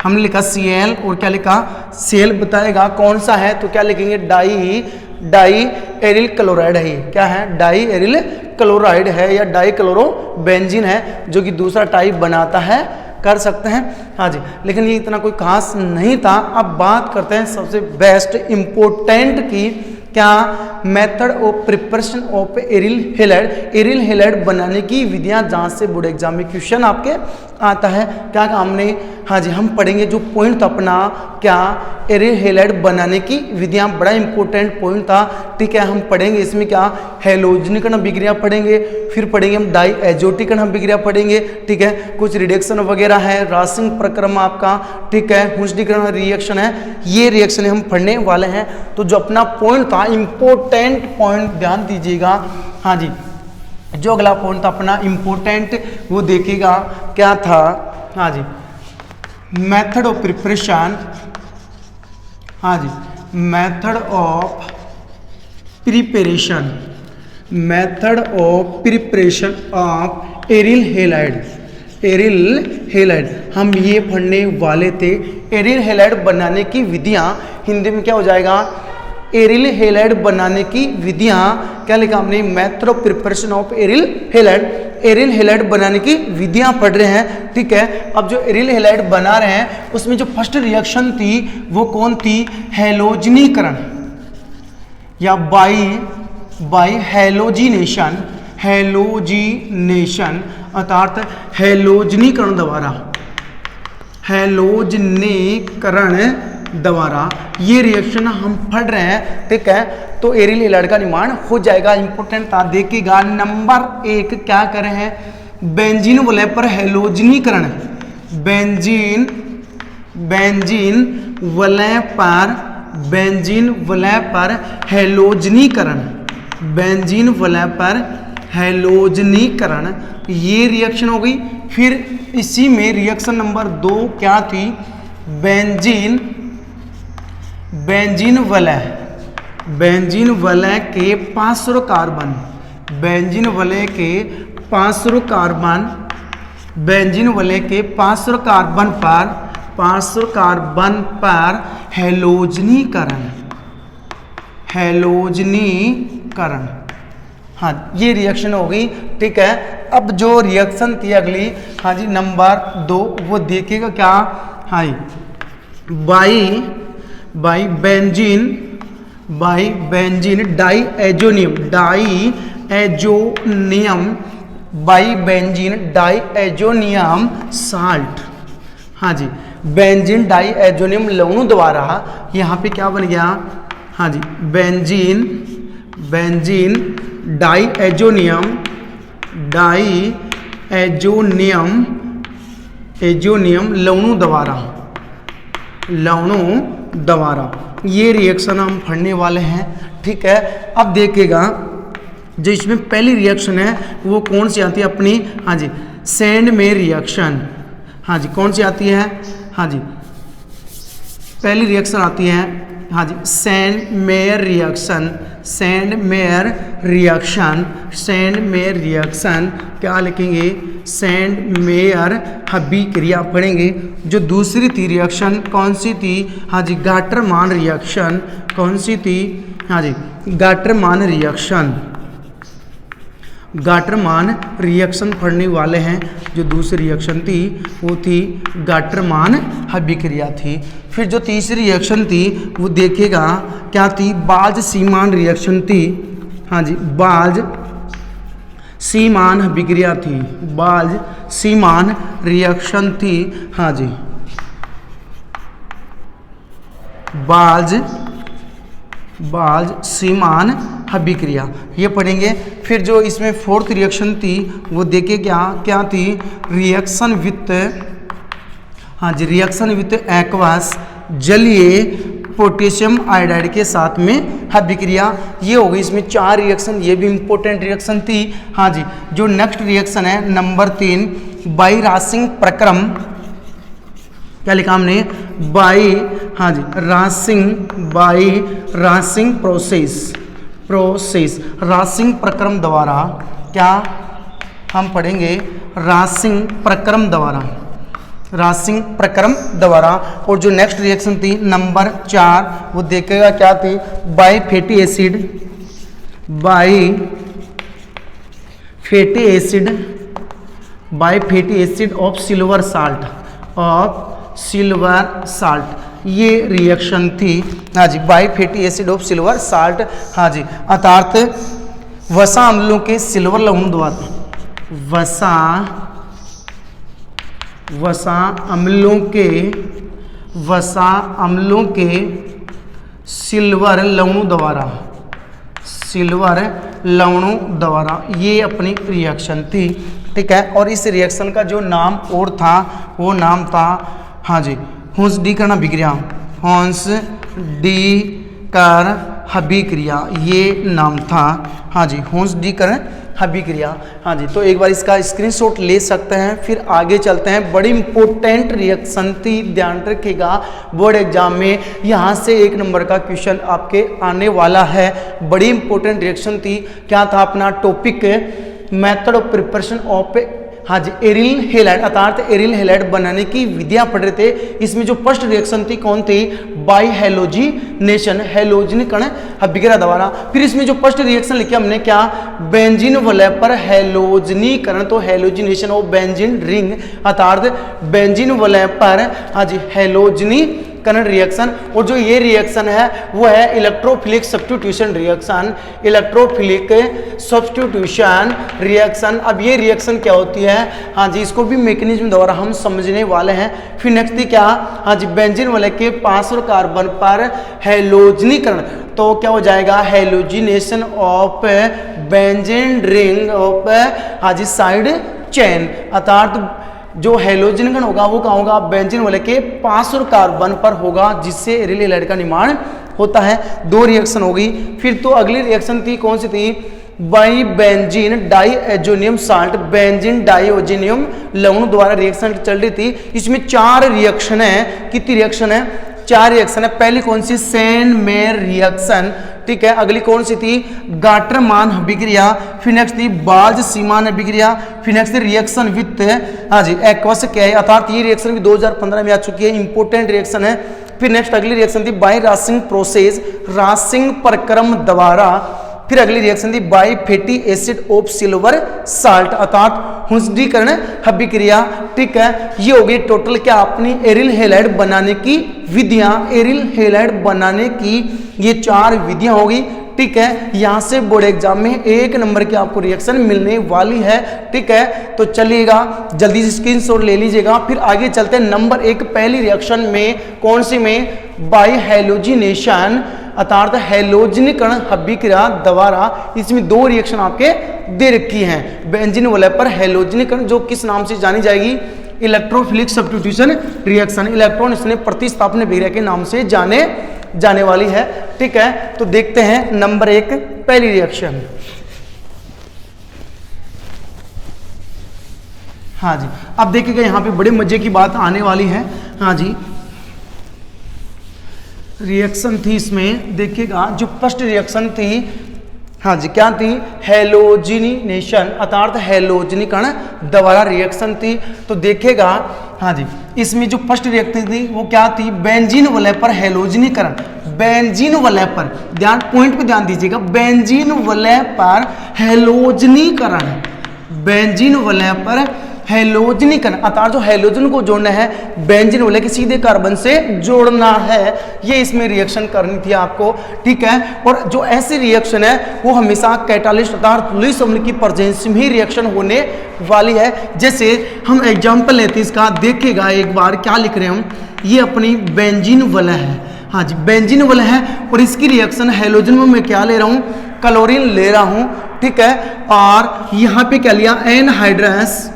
हमने लिखा Cl और क्या लिखा? Cl बताएगा कौन सा है, तो क्या लिखेंगे? डाई एरिल क्लोराइड है। क्या है? डाई एरिल क्लोराइड है या डाई क्लोरो बेंजीन है, जो कि दूसरा टाइप बनाता है, कर सकते हैं। हाँ जी, लेकिन ये इतना कोई खास नहीं था। अब बात करते हैं सबसे बेस्ट इम्पोर्टेंट की, क्या? Method of preparation of aryl halide. Aryl halide बनाने की विधियां, जहाँ से बोर्ड एग्जाम में क्वेश्चन आपके आता है। क्या हमने, हाँ जी, हम पढ़ेंगे जो पॉइंट अपना, क्या? एरिल हैलाइड बनाने की विधियां, बड़ा इंपॉर्टेंट पॉइंट था। ठीक है, हम पढ़ेंगे इसमें क्या? हैलोजनीकरण अभिक्रिया पढ़ेंगे, फिर पढ़ेंगे हम डाई एजोटीकरण अभिक्रिया पढ़ेंगे। ठीक है, कुछ रिडक्शन वगैरह है, रासिंग प्रक्रम आपका। ठीक है, हुंसडीकरण रिएक्शन है, ये रिएक्शन हम पढ़ने वाले हैं। तो जो अपना पॉइंट था, इंपॉर्टेंट पॉइंट ध्यान दीजिएगा। हाँ जी, जो अगला पॉइंट था अपना इंपॉर्टेंट, वो देखिएगा क्या था। हाँ जी, मेथड ऑफ प्रिपरेशन। हाँ जी, method of preparation of aryl halide हम ये पढ़ने वाले थे। एरिल हैलाइड बनाने की विधियां, हिंदी में क्या हो जाएगा? एरिल हैलाइड बनाने की विधियां। क्या लिखा हमने? Method of preparation of aryl halide. Aryl halide बनाने की विधियां पढ़ रहे हैं। ठीक है, अब जो एरिल हैलाइड बना रहे हैं उसमें जो फर्स्ट रिएक्शन थी वो कौन थी? हैलोजनीकरण या बाई हैलोजिनेशन अर्थात हैलोजनीकरण द्वारा ये रिएक्शन हम पढ़ रहे हैं। ठीक है, तो एरिल हैलाइड का निर्माण हो जाएगा। इंपॉर्टेंट था, देखिएगा। नंबर 1 क्या कर रहे हैं? बेंजीन वलय पर हैलोजनीकरण। बेंजीन वलय पर हैलोजनीकरण, ये रिएक्शन हो गई। फिर इसी में रिएक्शन नंबर 2 क्या थी? बेंजीन वलय के 500 कार्बन, बेंजीन वलय के 500 कार्बन पर हैलोजनीकरण। हाँ, ये रिएक्शन हो गई। ठीक है, अब जो रिएक्शन थी अगली, हाँ जी, नंबर 2, वो देखिएगा क्या? हाँ जी, by benzene diazonium salt. हाँ जी, बेंजीन डाई एजोनियम लवणों द्वारा यहाँ पे क्या बन गया? हाँ जी, बेंजीन डाई एजोनियम लवणों लवणों द्वारा। ये रिएक्शन हम पढ़ने वाले हैं, ठीक है। अब देखिएगा जो इसमें पहली रिएक्शन है वो कौन सी आती है अपनी, हाँ जी, सैंड में रिएक्शन। हाँ जी, कौन सी आती है, हाँ जी, पहली रिएक्शन आती है, हाँ जी, Sandmeyer reaction. Sandmeyer reaction, Sandmeyer reaction क्या लिखेंगे, सैंड मेयर अभिक्रिया पढ़ेंगे। जो दूसरी थी रिएक्शन कौन सी थी, हाँ जी, गाटरमान रिएक्शन। कौन सी थी, हाँ जी, गाटरमान रिएक्शन। गाटरमान रिएक्शन पढ़ने वाले हैं। जो दूसरी रिएक्शन थी वो थी गाटरमान अभिक्रिया थी। फिर जो तीसरी रिएक्शन थी वो देखिएगा क्या थी, बाज सीमान रिएक्शन थी। हाँ जी, बाज सीमान अभिक्रिया थी, बाज सीमान रिएक्शन थी। हाँ जी, बाज सीमान अभिक्रिया ये पढ़ेंगे। फिर जो इसमें फोर्थ रिएक्शन थी वो देखिए क्या थी, रिएक्शन विथ, हाँ जी, रिएक्शन विथ एक्वस, जलीय पोटेशियम आयोडाइड के साथ में अभिक्रिया। ये हो गई इसमें 4 रिएक्शन, ये भी इंपॉर्टेंट रिएक्शन थी। हाँ जी, जो नेक्स्ट रिएक्शन है नंबर 3, बाई रासिंग प्रक्रम। क्या लिखा हमने, बाई, हाँ जी, रासिंग प्रोसेस, रासिंग प्रक्रम द्वारा। क्या हम पढ़ेंगे, रासिंग प्रक्रम द्वारा। और जो नेक्स्ट रिएक्शन थी नंबर 4 वो देखेगा क्या थी, by fatty acid of silver salt. ये रिएक्शन थी, हाँ जी, by fatty acid of silver salt. हाँ जी, अर्थात वसा अम्लों के सिल्वर लवण द्वारा, वसा अम्लों के सिल्वर लवणों द्वारा ये अपनी रिएक्शन थी, ठीक है। और इस रिएक्शन का जो नाम और था वो नाम था, हाँ जी, हुंसडीकरण अभिक्रिया, हुंसडीकरण अभिक्रिया ये नाम था। हाँ जी, हुंसडीकरण अभिक्रिया। हाँ जी, तो एक बार इसका स्क्रीनशॉट ले सकते हैं। फिर आगे चलते हैं। बड़ी इंपॉर्टेंट रिएक्शन थी, ध्यान रखिएगा, बोर्ड एग्जाम में यहाँ से 1 नंबर का क्वेश्चन आपके आने वाला है। बड़ी इंपॉर्टेंट रिएक्शन थी। क्या था अपना topic, method of preparation of, हाँ जी, एरिल हेलाइड, अर्थात एरिल हेलाइड बनाने की विधियां पढ़ रहे थे। इसमें जो फर्स्ट रिएक्शन थी कौन थी, बाई हैलोजिनेशन, हैलोजनीकरण अभिक्रिया द्वारा। फिर इसमें जो फर्स्ट रिएक्शन लिखा हमने क्या, बेंजीन वलय पर हैलोजनीकरण, तो हैलोजिनेशन ऑफ बेंजीन रिंग, अर्थात बेंजीन वलय पर, हाँ जी, हैलोजनीकरण रिएक्शन। और जो ये रिएक्शन है वो है इलेक्ट्रोफिलिक सब्स्टिट्यूशन रिएक्शन। अब ये रिएक्शन क्या होती है, हाँ जी, इसको भी मैकेनिज्म द्वारा हम समझने वाले हैं। फिर नेक्स्ट थी क्या, हाँ जी, बेंजीन वलय के पार्श्व कार्बन पर हैलोजनीकरण, तो क्या हो जाएगा, halogenation of benzene ring of, हाँ जी, साइड चेन, अर्थात जो हैलोजनीकरण होगा वो कहाँ होगा, बेंजीन वलय के पार्श्व कार्बन पर होगा, जिससे एरिल हैलाइड का निर्माण होता है। 2 रिएक्शन होगी। फिर तो अगली रिएक्शन थी कौन सी थी, by benzene diazonium salt, benzene diazonium लवण द्वारा रिएक्शन चल रही थी। इसमें 4 रिएक्शन है। कितनी रिएक्शन है, 4 रिएक्शन है। पहली कौन सी, सैंड मेयर रिएक्शन, ठीक है। अगली कौन सी थी, गाटरमान अभिक्रिया। फिर नेक्स्ट थी बाज सीमान अभिक्रिया। फिर नेक्स्ट थी रिएक्शन विथ, हाँ जी, एक्वस क्या है, अर्थात ये रिएक्शन भी 2015 में आ चुकी है, इंपॉर्टेंट रिएक्शन है। फिर नेक्स्ट अगली रिएक्शन थी बाई रासिंग प्रोसेस, रासिंग प्रक्रम द्वारा। फिर अगली रिएक्शन थी by fatty acid of silver salt, अर्थात हुंसडीकरण अभिक्रिया, ठीक है। ये हो गई टोटल क्या अपनी एरिल हैलाइड बनाने की विधियां, एरिल हैलाइड बनाने की ये 4 विधियां होगी, ठीक है। यहाँ से बोर्ड एग्जाम में 1 नंबर की आपको रिएक्शन मिलने वाली है, ठीक है। तो चलिएगा जल्दी से स्क्रीनशॉट ले लीजिएगा। फिर आगे चलते हैं नंबर 1 पहली रिएक्शन में, कौन सी में, बाई हैलोजिनेशन, अर्थात हैलोजनीकरण अभिक्रिया द्वारा। इसमें 2 रिएक्शन आपके दे रखी हैं। बेंजीन वलय पर हैलोजनीकरण जो किस नाम से जानी जाएगी, इलेक्ट्रोफिलिक सब्स्टिट्यूशन रिएक्शन, इलेक्ट्रॉन इसने प्रतिस्थापन अभिक्रिया के नाम से जाने वाली है। ठीक है, तो देखते हैं नंबर 1 पहली रिएक्शन। हाँ जी, अब देखिएगा यहाँ पे बड़े मजे की बात आने वाली है। हाँ जी, रिएक्शन थी इसमें, देखिएगा जो फर्स्ट रिएक्शन थी, हाँ जी क्या थी, हेलोजिनेशन अर्थात हेलोजनीकरण द्वारा रिएक्शन थी। तो देखिएगा हाँ जी, इसमें जो फर्स्ट रिएक्शन थी वो क्या थी, बेंजीन वलय पर हेलोजनीकरण, बेंजीन वलय पर ध्यान, पॉइंट पे ध्यान दीजिएगा, बेंजीन वलय पर हेलोजनीकरण, बेंजीन वलय पर हेलोजनीकरण अर्थात जो हेलोजन को जोड़ना है बेंजीन वलय के सीधे कार्बन से जोड़ना है, ये इसमें रिएक्शन करनी थी आपको। ठीक है, और जो ऐसी रिएक्शन है वो हमेशा कैटालिस्ट अर्थात लुईस अम्ल की प्रेजेंस में ही रिएक्शन होने वाली है। जैसे हम एग्जांपल लेते हैं इसका, देखिएगा एक बार क्या लिख रहे हैं हम, ये अपनी बेंजीन वलय है। हाँ जी, बेंजीन वलय है और इसकी रिएक्शन हेलोजन में मैं क्या ले रहा हूँ, क्लोरीन ले रहा हूँ। ठीक है, और यहाँ पे क्या लिया, एनहाइड्रस,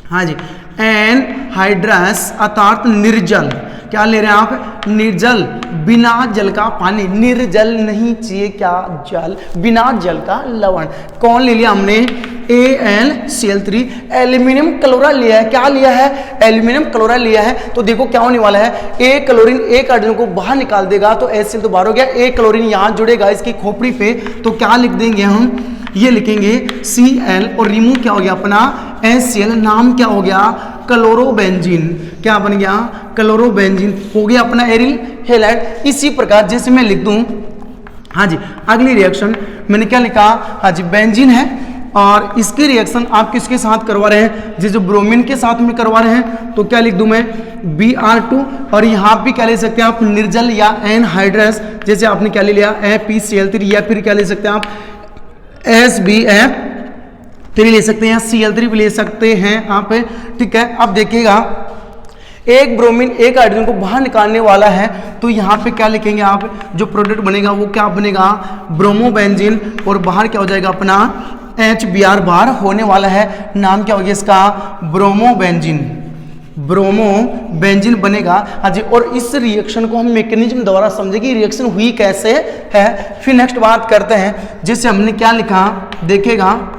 हाँ जी एनहाइड्रस अर्थात निर्जल, क्या ले रहे हैं आप, निर्जल, बिना जल का पानी, निर्जल नहीं चाहिए क्या जल, बिना जल का लवण। कौन ले लिया हमने, AlCl3, एल्यूमिनियम क्लोराइड लिया है, क्या लिया है, एल्यूमिनियम क्लोराइड लिया है। तो देखो क्या होने वाला है, ए क्लोरीन एक हाइड्रोजन को बाहर निकाल देगा तो HCl तो बाहर हो गया, ए क्लोरीन यहाँ जुड़ेगा इसकी खोपड़ी पे, तो क्या लिख देंगे हम, ये लिखेंगे Cl और रिमूव क्या हो गया अपना HCl, नाम क्या हो गया, क्लोरोबेंजीन, क्या बन गया, क्लोरोबेंजीन हो गया अपना एरिल हैलाइड। इसी प्रकार जैसे मैं लिख दूं, हाँ जी अगली रिएक्शन मैंने क्या लिखा, हाँ जी बेंजीन है और इसकी रिएक्शन आप किसके साथ करवा रहे हैं, जैसे ब्रोमीन के साथ में करवा रहे हैं, तो क्या लिख दूं मैं Br2, और यहाँ भी क्या ले सकते हैं आप, निर्जल या एनहाइड्रस, जैसे आपने क्या ले लिया FeCl3, या फिर क्या ले सकते हैं आप SbF3 ले सकते हैं, Cl3 भी ले सकते हैं आप। ठीक है, अब देखिएगा एक ब्रोमीन एक हाइड्रोजन को बाहर निकालने वाला है, तो यहाँ पे क्या लिखेंगे आप, जो प्रोडक्ट बनेगा वो क्या बनेगा, ब्रोमोबेंजीन, और बाहर क्या हो जाएगा अपना HBr बाहर होने वाला है, नाम क्या हो गया इसका, ब्रोमोबेंजीन, ब्रोमोबेंजीन बनेगा। हाँ जी, और इस रिएक्शन को हम मैकेनिज्म द्वारा समझेंगे रिएक्शन हुई कैसे है। फिर नेक्स्ट बात करते हैं, जैसे हमने क्या लिखा देखिएगा,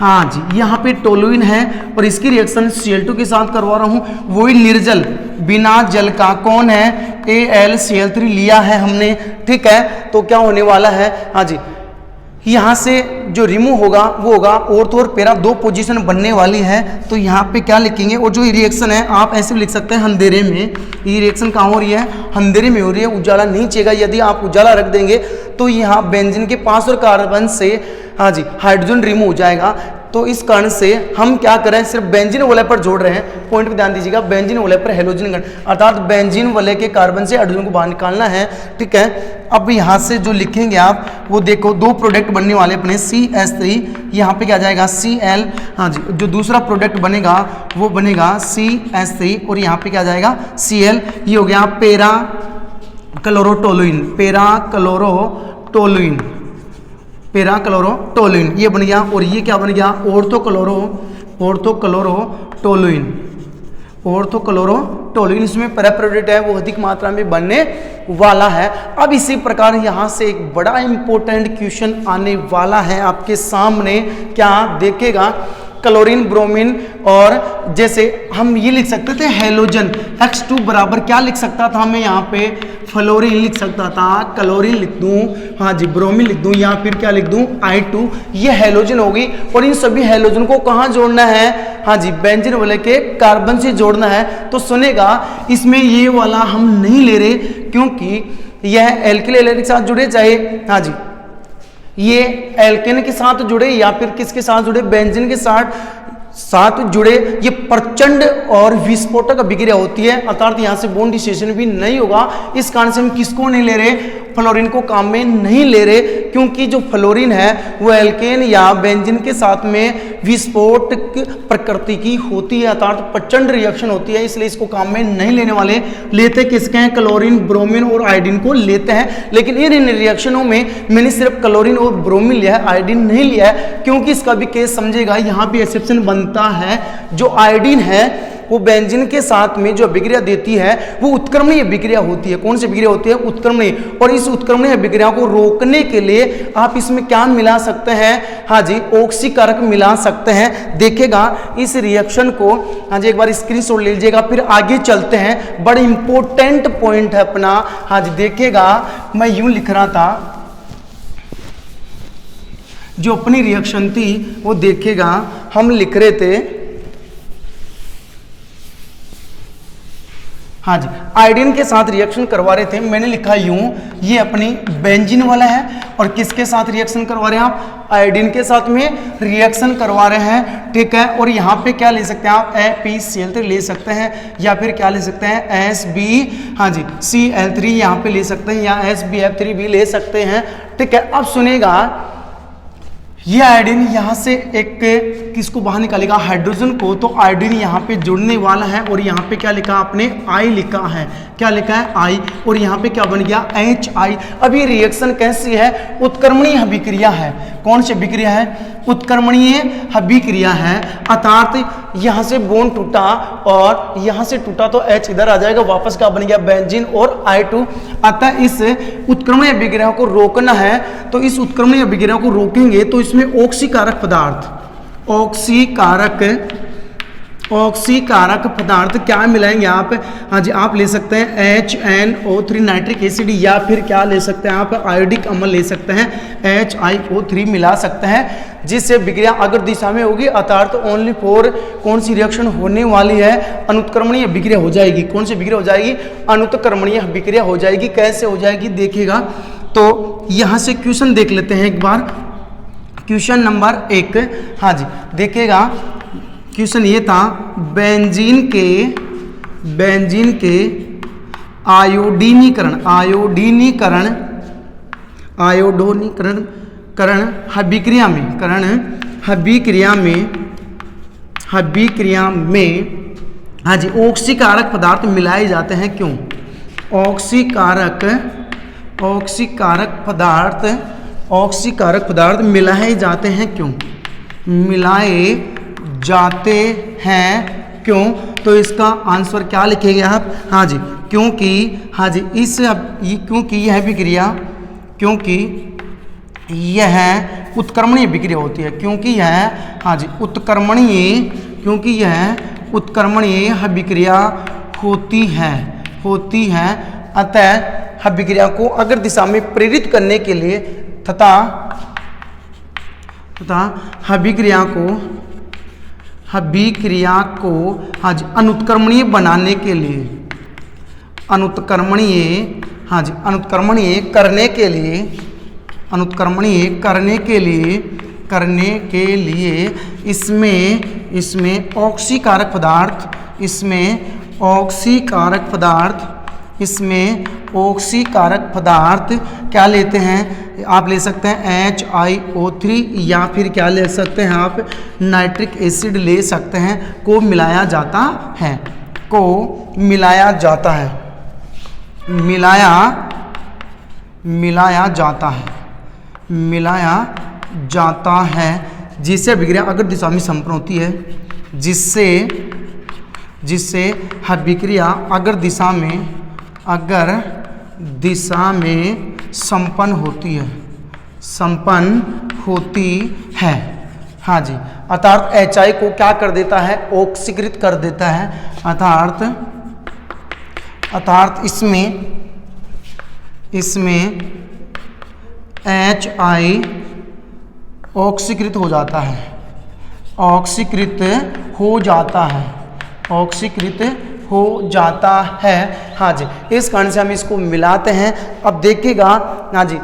हाँ जी यहाँ पे टोलुइन है और इसकी रिएक्शन Cl2 के साथ करवा रहा हूँ, वही निर्जल बिना जल का, कौन है, AlCl3 लिया है हमने। ठीक है, तो क्या होने वाला है, हाँ जी यहाँ से जो रिमूव होगा वो होगा ऑर्थो और पैरा, दो पोजीशन बनने वाली है। तो यहाँ पे क्या लिखेंगे, और जो रिएक्शन है आप ऐसे भी लिख सकते हैं अंधेरे में, ये रिएक्शन कहाँ हो रही है, अंधेरे में हो रही है, उजाला नहीं चाहिएगा। यदि आप उजाला रख देंगे तो यहाँ बेंजीन के 5 और कार्बन से, हाँ जी हाइड्रोजन रिमूव हो जाएगा। तो इस कारण से हम क्या करें, सिर्फ बेंजीन वलय पर जोड़ रहे हैं, पॉइंट पे ध्यान दीजिएगा, बेंजीन वलय पर हेलोजन अर्थात बेंजीन वलय के कार्बन से हाइड्रोजन को बाहर निकालना है। ठीक है, अब यहाँ से जो लिखेंगे आप वो देखो, दो प्रोडक्ट बनने वाले अपने CH3, यहाँ पे क्या जाएगा Cl, हाँ जी जो दूसरा प्रोडक्ट बनेगा वो बनेगा CH3 और यहाँ पे क्या जाएगा Cl, ये हो गया पैरा क्लोरोटोलुइन, पैरा क्लोरोटोलुइन, पैरा क्लोरोटोलुइन ये बन गया। और ये क्या बन गया, ऑर्थोक्लोरोटोलुइन, इसमें पैरा प्रोडक्ट है वो अधिक मात्रा में बनने वाला है। अब इसी प्रकार यहाँ से एक बड़ा इंपॉर्टेंट क्वेश्चन आने वाला है आपके सामने, क्या देखेगा, क्लोरीन ब्रोमीन, और जैसे हम ये लिख सकते थे हेलोजन, X2 बराबर क्या लिख सकता था मैं यहाँ पे, फ्लोरीन लिख सकता था, क्लोरीन लिख दूँ, हाँ जी ब्रोमीन लिख दूँ, या फिर क्या लिख दूँ I2, ये हेलोजन होगी। और इन सभी हेलोजन को कहाँ जोड़ना है, हाँ जी बेंजीन वलय के कार्बन से जोड़ना है। तो सुनेगा इसमें ये वाला हम नहीं ले रहे, क्योंकि यह एल्किल हैलाइड के साथ जुड़े, चाहे हाँ जी ये एल्केन के साथ जुड़े या फिर किसके साथ जुड़े, बेंजीन के साथ जुड़े, ये प्रचंड और विस्फोटक अभिक्रिया होती है, अर्थात यहाँ से बॉन्ड डिस्ट्रीब्यूशन भी नहीं होगा। इस कारण से हम किसको नहीं ले रहे, फ्लोरीन को काम में नहीं ले रहे, क्योंकि जो फ्लोरीन है वो एल्केन या बेंजीन के साथ में विस्फोट प्रकृति की होती है, अर्थात प्रचंड रिएक्शन होती है, इसलिए इसको काम में नहीं लेने वाले। लेते किसके हैं? क्लोरीन, ब्रोमीन और आयोडीन को लेते हैं। लेकिन इन रिएक्शनों में मैंने सिर्फ क्लोरीन और ब्रोमीन लिया है, आयोडीन नहीं लिया है, क्योंकि इसका भी केस समझेगा। यहाँ पे एक्सेप्शन बनता है, जो आयोडीन है वो बेंजीन के साथ में जो अभिक्रिया देती है वो उत्क्रमणीय अभिक्रिया होती है। कौन सी अभिक्रिया होती है? उत्क्रमणीय। और इस उत्क्रमणीय अभिक्रिया को रोकने के लिए आप इसमें क्या मिला सकते हैं? हाँ जी, ऑक्सीकारक मिला सकते हैं। देखेगा इस रिएक्शन को, हाँ जी, एक बार स्क्रीनशॉट ले लीजिएगा, फिर आगे चलते हैं। बड़ा इंपॉर्टेंट पॉइंट है अपना। हाँ जी, देखेगा मैं यूं लिख रहा था, जो अपनी रिएक्शन थी वो देखेगा हम लिख रहे थे, हाँ जी, आयोडीन के साथ रिएक्शन करवा रहे थे। मैंने लिखा यूं, ये अपनी बेंजीन वाला है, और किसके साथ रिएक्शन करवा रहे हैं आप? आयोडीन के साथ में रिएक्शन करवा रहे हैं, ठीक है। और यहाँ पे क्या ले सकते हैं आप? ApCl3 ले सकते हैं, या फिर क्या ले सकते हैं? SB, हाँ जी, Cl3 यहाँ पे ले सकते हैं, या SbF3 भी ले सकते हैं, ठीक है। अब सुनेगा, ये आयोडीन यहाँ से एक किसको बाहर निकालेगा? हाइड्रोजन को। तो आयोडीन यहाँ पे जुड़ने वाला है, और यहाँ पे क्या लिखा आपने? I लिखा है। क्या लिखा है? I। और यहाँ पे क्या बन गया? HI। अब ये रिएक्शन कैसी है? उत्क्रमणीय अभिक्रिया है। कौन सी अभिक्रिया है? उत्क्रमणीय अभिक्रिया है, अर्थात यहाँ से बोन टूटा और यहाँ से टूटा तो H इधर आ जाएगा, वापस क्या बन गया? बेंजीन और I2। अतः इस उत्क्रमणीय अभिक्रिया को रोकना है, तो इस उत्क्रमणीय अभिक्रिया को रोकेंगे तो इसमें ऑक्सीकारक पदार्थ, ऑक्सीकारक पदार्थ क्या मिलाएंगे आप? हाँ जी, आप ले सकते हैं HNO3 नाइट्रिक एसिड, या फिर क्या ले सकते हैं आप? आयोडिक अम्ल ले सकते हैं, HiO3 मिला सकते हैं, जिससे अभिक्रिया अगर दिशा में होगी, अर्थात ओनली फॉर कौन सी रिएक्शन होने वाली है? अनुत्क्रमणीय अभिक्रिया हो जाएगी। कौन सी अभिक्रिया हो जाएगी? अनुत्क्रमणीय अभिक्रिया हो जाएगी। कैसे हो जाएगी देखिएगा। तो यहाँ से क्वेश्चन देख लेते हैं एक बार। क्वेश्चन नंबर 1, हाँ जी, देखिएगा क्वेश्चन ये था, बेंजीन के आयोडीनीकरण अभिक्रिया में हाँ जी, ऑक्सीकारक पदार्थ मिलाए जाते हैं। क्यों? ऑक्सीकारक पदार्थ मिलाए जाते हैं। क्यों मिलाए जाते हैं? क्यों? तो इसका आंसर क्या लिखेंगे आप? हाँ जी, क्योंकि, हाँ जी, क्योंकि यह उत्क्रमणीय अभिक्रिया होती है। क्योंकि यह, हाँ जी, उत्क्रमणीय अभिक्रिया होती है। अतः अभिक्रिया को अगर दिशा में प्रेरित करने के लिए तथा अभिक्रिया को हाँ जी, अनुत्क्रमणीय बनाने के लिए, अनुत्क्रमणीय करने के लिए इसमें ऑक्सीकारक पदार्थ क्या लेते हैं? आप ले सकते हैं HiO3, या फिर क्या ले सकते हैं आप? नाइट्रिक एसिड ले सकते हैं, को मिलाया जाता है, जिससे अभिक्रिया अगर दिशा में संपन्न होती है, जिससे अभिक्रिया अगर दिशा में संपन्न होती है। हाँ जी, अर्थात HI को क्या कर देता है? ऑक्सीकृत कर देता है। अर्थात इसमें HI ऑक्सीकृत हो जाता है। हाँ जी, इस कारण से हम इसको मिलाते हैं। अब देखिएगा, हाँ जी,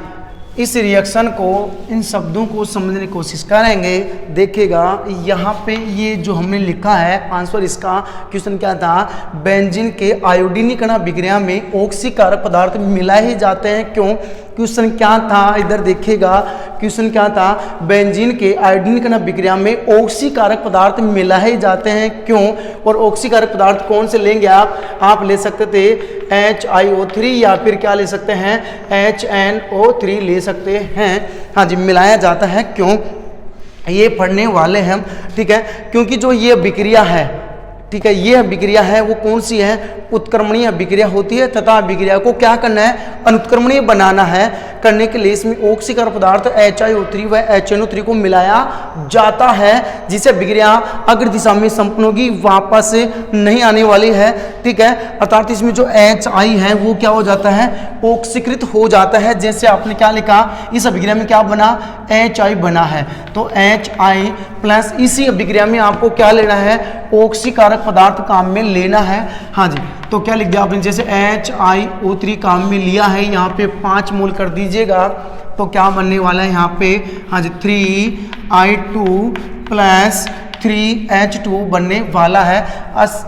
इस रिएक्शन को, इन शब्दों को समझने की कोशिश करेंगे। देखिएगा यहाँ पे ये जो हमने लिखा है आंसर, इसका क्वेश्चन क्या था, बेंजीन के आयोडीनीकरण अभिक्रिया में ऑक्सीकारक पदार्थ मिलाए जाते हैं, क्यों? क्वेश्चन क्या था, इधर देखिएगा क्वेश्चन क्या था, बेंजीन के आयोडीनीकरण अभिक्रिया में ऑक्सीकारक पदार्थ मिलाए जाते हैं, क्यों? और ऑक्सीकारक पदार्थ कौन से लेंगे आप ले सकते थे HiO3 या फिर क्या ले सकते हैं HNO3 ले सकते हैं। हाँ जी, मिलाया जाता है, क्यों? ये पढ़ने वाले हैं हम, ठीक है, क्योंकि जो ये अभिक्रिया है, ठीक है, ये अभिक्रिया है वो कौन सी है, उत्क्रमणीय अभिक्रिया होती है, तथा अभिक्रिया को क्या करना है, अनुत्क्रमणीय बनाना है। करने के लिए इसमें ऑक्सीकारक पदार्थ HiO3 व HNO3 को मिलाया जाता है, जिससे अभिक्रिया अग्र दिशा में संपन्न होगी, वापस नहीं आने वाली है, ठीक है। अर्थात इसमें जो HI है वो क्या हो जाता है, ऑक्सीकृत हो जाता है। जैसे आपने क्या लिखा, इस अभिक्रिया में क्या बना, HI बना है, तो HI प्लस इसी अभिक्रिया में आपको क्या लेना है, ऑक्सीकारक पदार्थ काम में लेना है। हाँ जी, तो क्या लिख दिया आपने, जैसे HiO3 काम में लिया है, यहाँ पे 5 मोल कर दीजिएगा, तो क्या बनने वाला है यहाँ पे, हाँ जी 3I2 प्लस 3H2 बनने वाला है।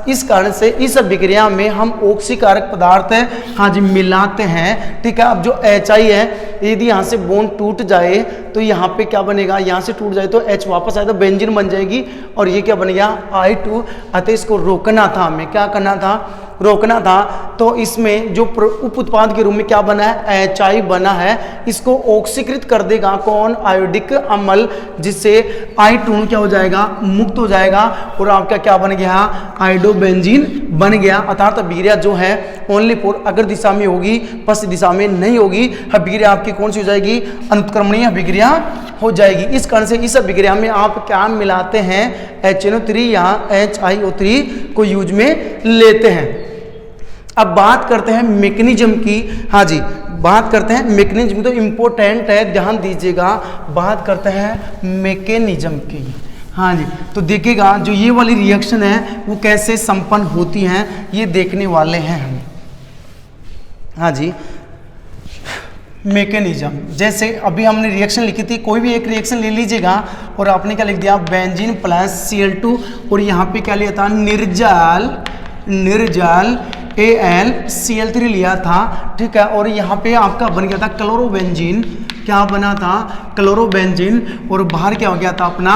इस कारण से इस अभिक्रिया में हम ऑक्सीकारक पदार्थ हाँ जी मिलाते हैं, ठीक है। अब जो HI है, यदि यहाँ से बॉन्ड टूट जाए तो यहाँ पे क्या बनेगा, यहाँ से टूट जाए तो H वापस आए तो बेंजीन बन जाएगी, और ये क्या बन गया I2। अतः इसको रोकना था हमें, क्या करना था, रोकना था। तो इसमें जो उप उत्पाद के रूप में क्या बना है, HI बना है, इसको ऑक्सीकृत कर देगा कौन, आयोडिक अम्ल, जिससे I2 क्या हो जाएगा, मुक्त हो जाएगा, और आपका क्या बन गया, आयोडोबेंजीन बन गया। अर्थात अभिक्रिया जो है ओनली फॉर अग्र दिशा में होगी, पश्चिम दिशा में नहीं होगी। अभिक्रिया आपकी कौन सी हो जाएगी, अनुत्क्रमणीय अभिक्रिया हो जाएगी। इस कारण से इस अभिक्रिया में आप क्या मिलाते हैं, HNO3 या HiO3 को यूज में लेते हैं। अब बात करते हैं मैकेनिज्म की। हाँ जी, बात करते हैं मैकेनिज्म, तो इम्पोर्टेंट है, ध्यान दीजिएगा। बात करते हैं मैकेनिज्म की। हाँ जी, तो देखिएगा जो ये वाली रिएक्शन है वो कैसे संपन्न होती हैं, ये देखने वाले हैं हम। हाँ जी, मैकेनिज्म, जैसे अभी हमने रिएक्शन लिखी थी, कोई भी एक रिएक्शन ले लीजिएगा, और आपने क्या लिख दिया, बेंजीन प्लस Cl2, और यहाँ पे क्या लिया था, निर्जल AlCl3 लिया था, ठीक है। और यहाँ पे आपका बन गया था क्लोरोबेंजीन, क्या बना था, क्लोरोबेंजीन, और बाहर क्या हो गया था अपना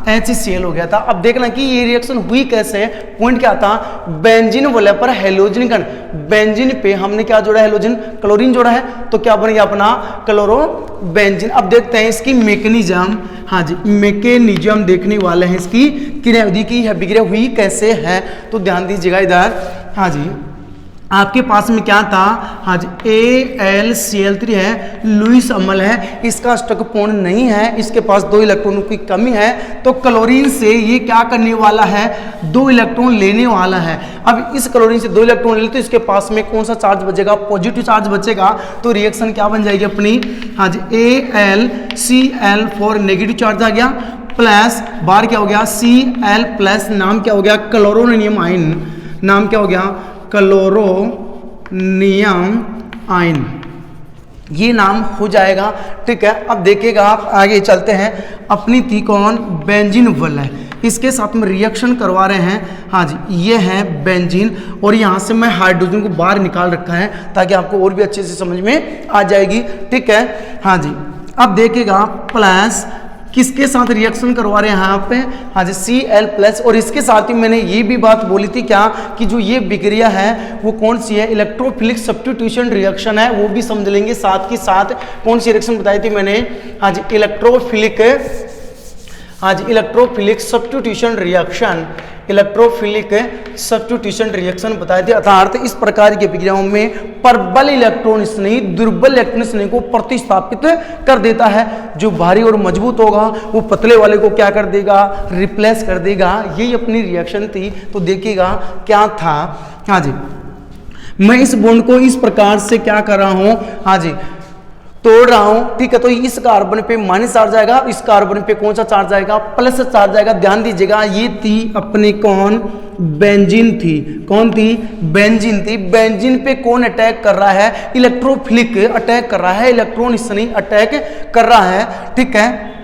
HCl हो गया था। अब देखना कि ये रिएक्शन हुई कैसे, पॉइंट क्या था, बेंजीन बोले पर हेलोजन कण, बेंजीन पे हमने क्या जोड़ा, हेलोजन क्लोरीन जोड़ा है, तो क्या बन गया अपना क्लोरोबेंजीन। अब देखते हैं इसकी मैकेनिज्म। हाँ जी, मैकेनिज्म देखने वाले हैं, इसकी क्रियाविधि की अभिक्रिया हुई कैसे है, तो ध्यान दीजिएगा इधर। हाँ जी, आपके पास में क्या था, हाँ जी AlCl3 है, लुईस अम्ल है, इसका स्टक पूर्ण नहीं है, इसके पास 2 इलेक्ट्रॉनों की कमी है, तो क्लोरीन से ये क्या करने वाला है, 2 इलेक्ट्रॉन लेने वाला है। अब इस क्लोरीन से 2 इलेक्ट्रॉन ले तो इसके पास में कौन सा चार्ज बचेगा, पॉजिटिव चार्ज बचेगा, तो रिएक्शन क्या बन जाएगी अपनी, हाँ जी AlCl4 नेगेटिव चार्ज आ गया, प्लस बाहर क्या हो गया Cl प्लस, नाम क्या हो गया, क्लोरोनियम आयन, नाम क्या हो गया, क्लोरोनियम आयन, ये नाम हो जाएगा, ठीक है। अब देखिएगा आप आगे चलते हैं, अपनी थी कौन, बेंजीन वल है, इसके साथ में रिएक्शन करवा रहे हैं। हाँ जी, ये है बेंजीन, और यहाँ से मैं हाइड्रोजन को बाहर निकाल रखा है ताकि आपको और भी अच्छे से समझ में आ जाएगी, ठीक है। हाँ जी, अब देखिएगा प्लस किसके साथ रिएक्शन करवा रहे हैं यहाँ पे, हाँ जी Cl प्लस, और इसके साथ ही मैंने ये भी बात बोली थी क्या, कि जो ये विक्रिया है वो कौन सी है, इलेक्ट्रोफिलिक सब्स्टिट्यूशन रिएक्शन है, वो भी समझ लेंगे साथ के साथ। कौन सी रिएक्शन बताई थी मैंने, हाँ जी इलेक्ट्रोफिलिक, हाँ जी electrophilic substitution reaction, electrophilic substitution reaction बताए थे। अर्थात इस प्रकार की विक्रियाओं में प्रबल इलेक्ट्रॉन स्नेही दुर्बल इलेक्ट्रॉन स्नेही को प्रतिस्थापित कर देता है। जो भारी और मजबूत होगा वो पतले वाले को क्या कर देगा, रिप्लेस कर देगा। यही अपनी रिएक्शन थी। तो देखिएगा क्या था, हाँ जी मैं इस बॉन्ड को इस प्रकार से क्या कर रहा हूं, हाँ जी तोड़ रहा हूं, ठीक है। तो इस कार्बन पे माइनस चार्ज आएगा, इस कार्बन पे कौन सा चार्ज आएगा, प्लस चार्ज आएगा। ध्यान दीजिएगा ये थी अपनी कौन, बेंजीन थी। कौन थी? बेंजीन थी। बेंजीन पे कौन अटैक कर रहा है? इलेक्ट्रोफिलिक अटैक कर रहा है, इलेक्ट्रॉन इस नहीं अटैक कर रहा है। ठीक है,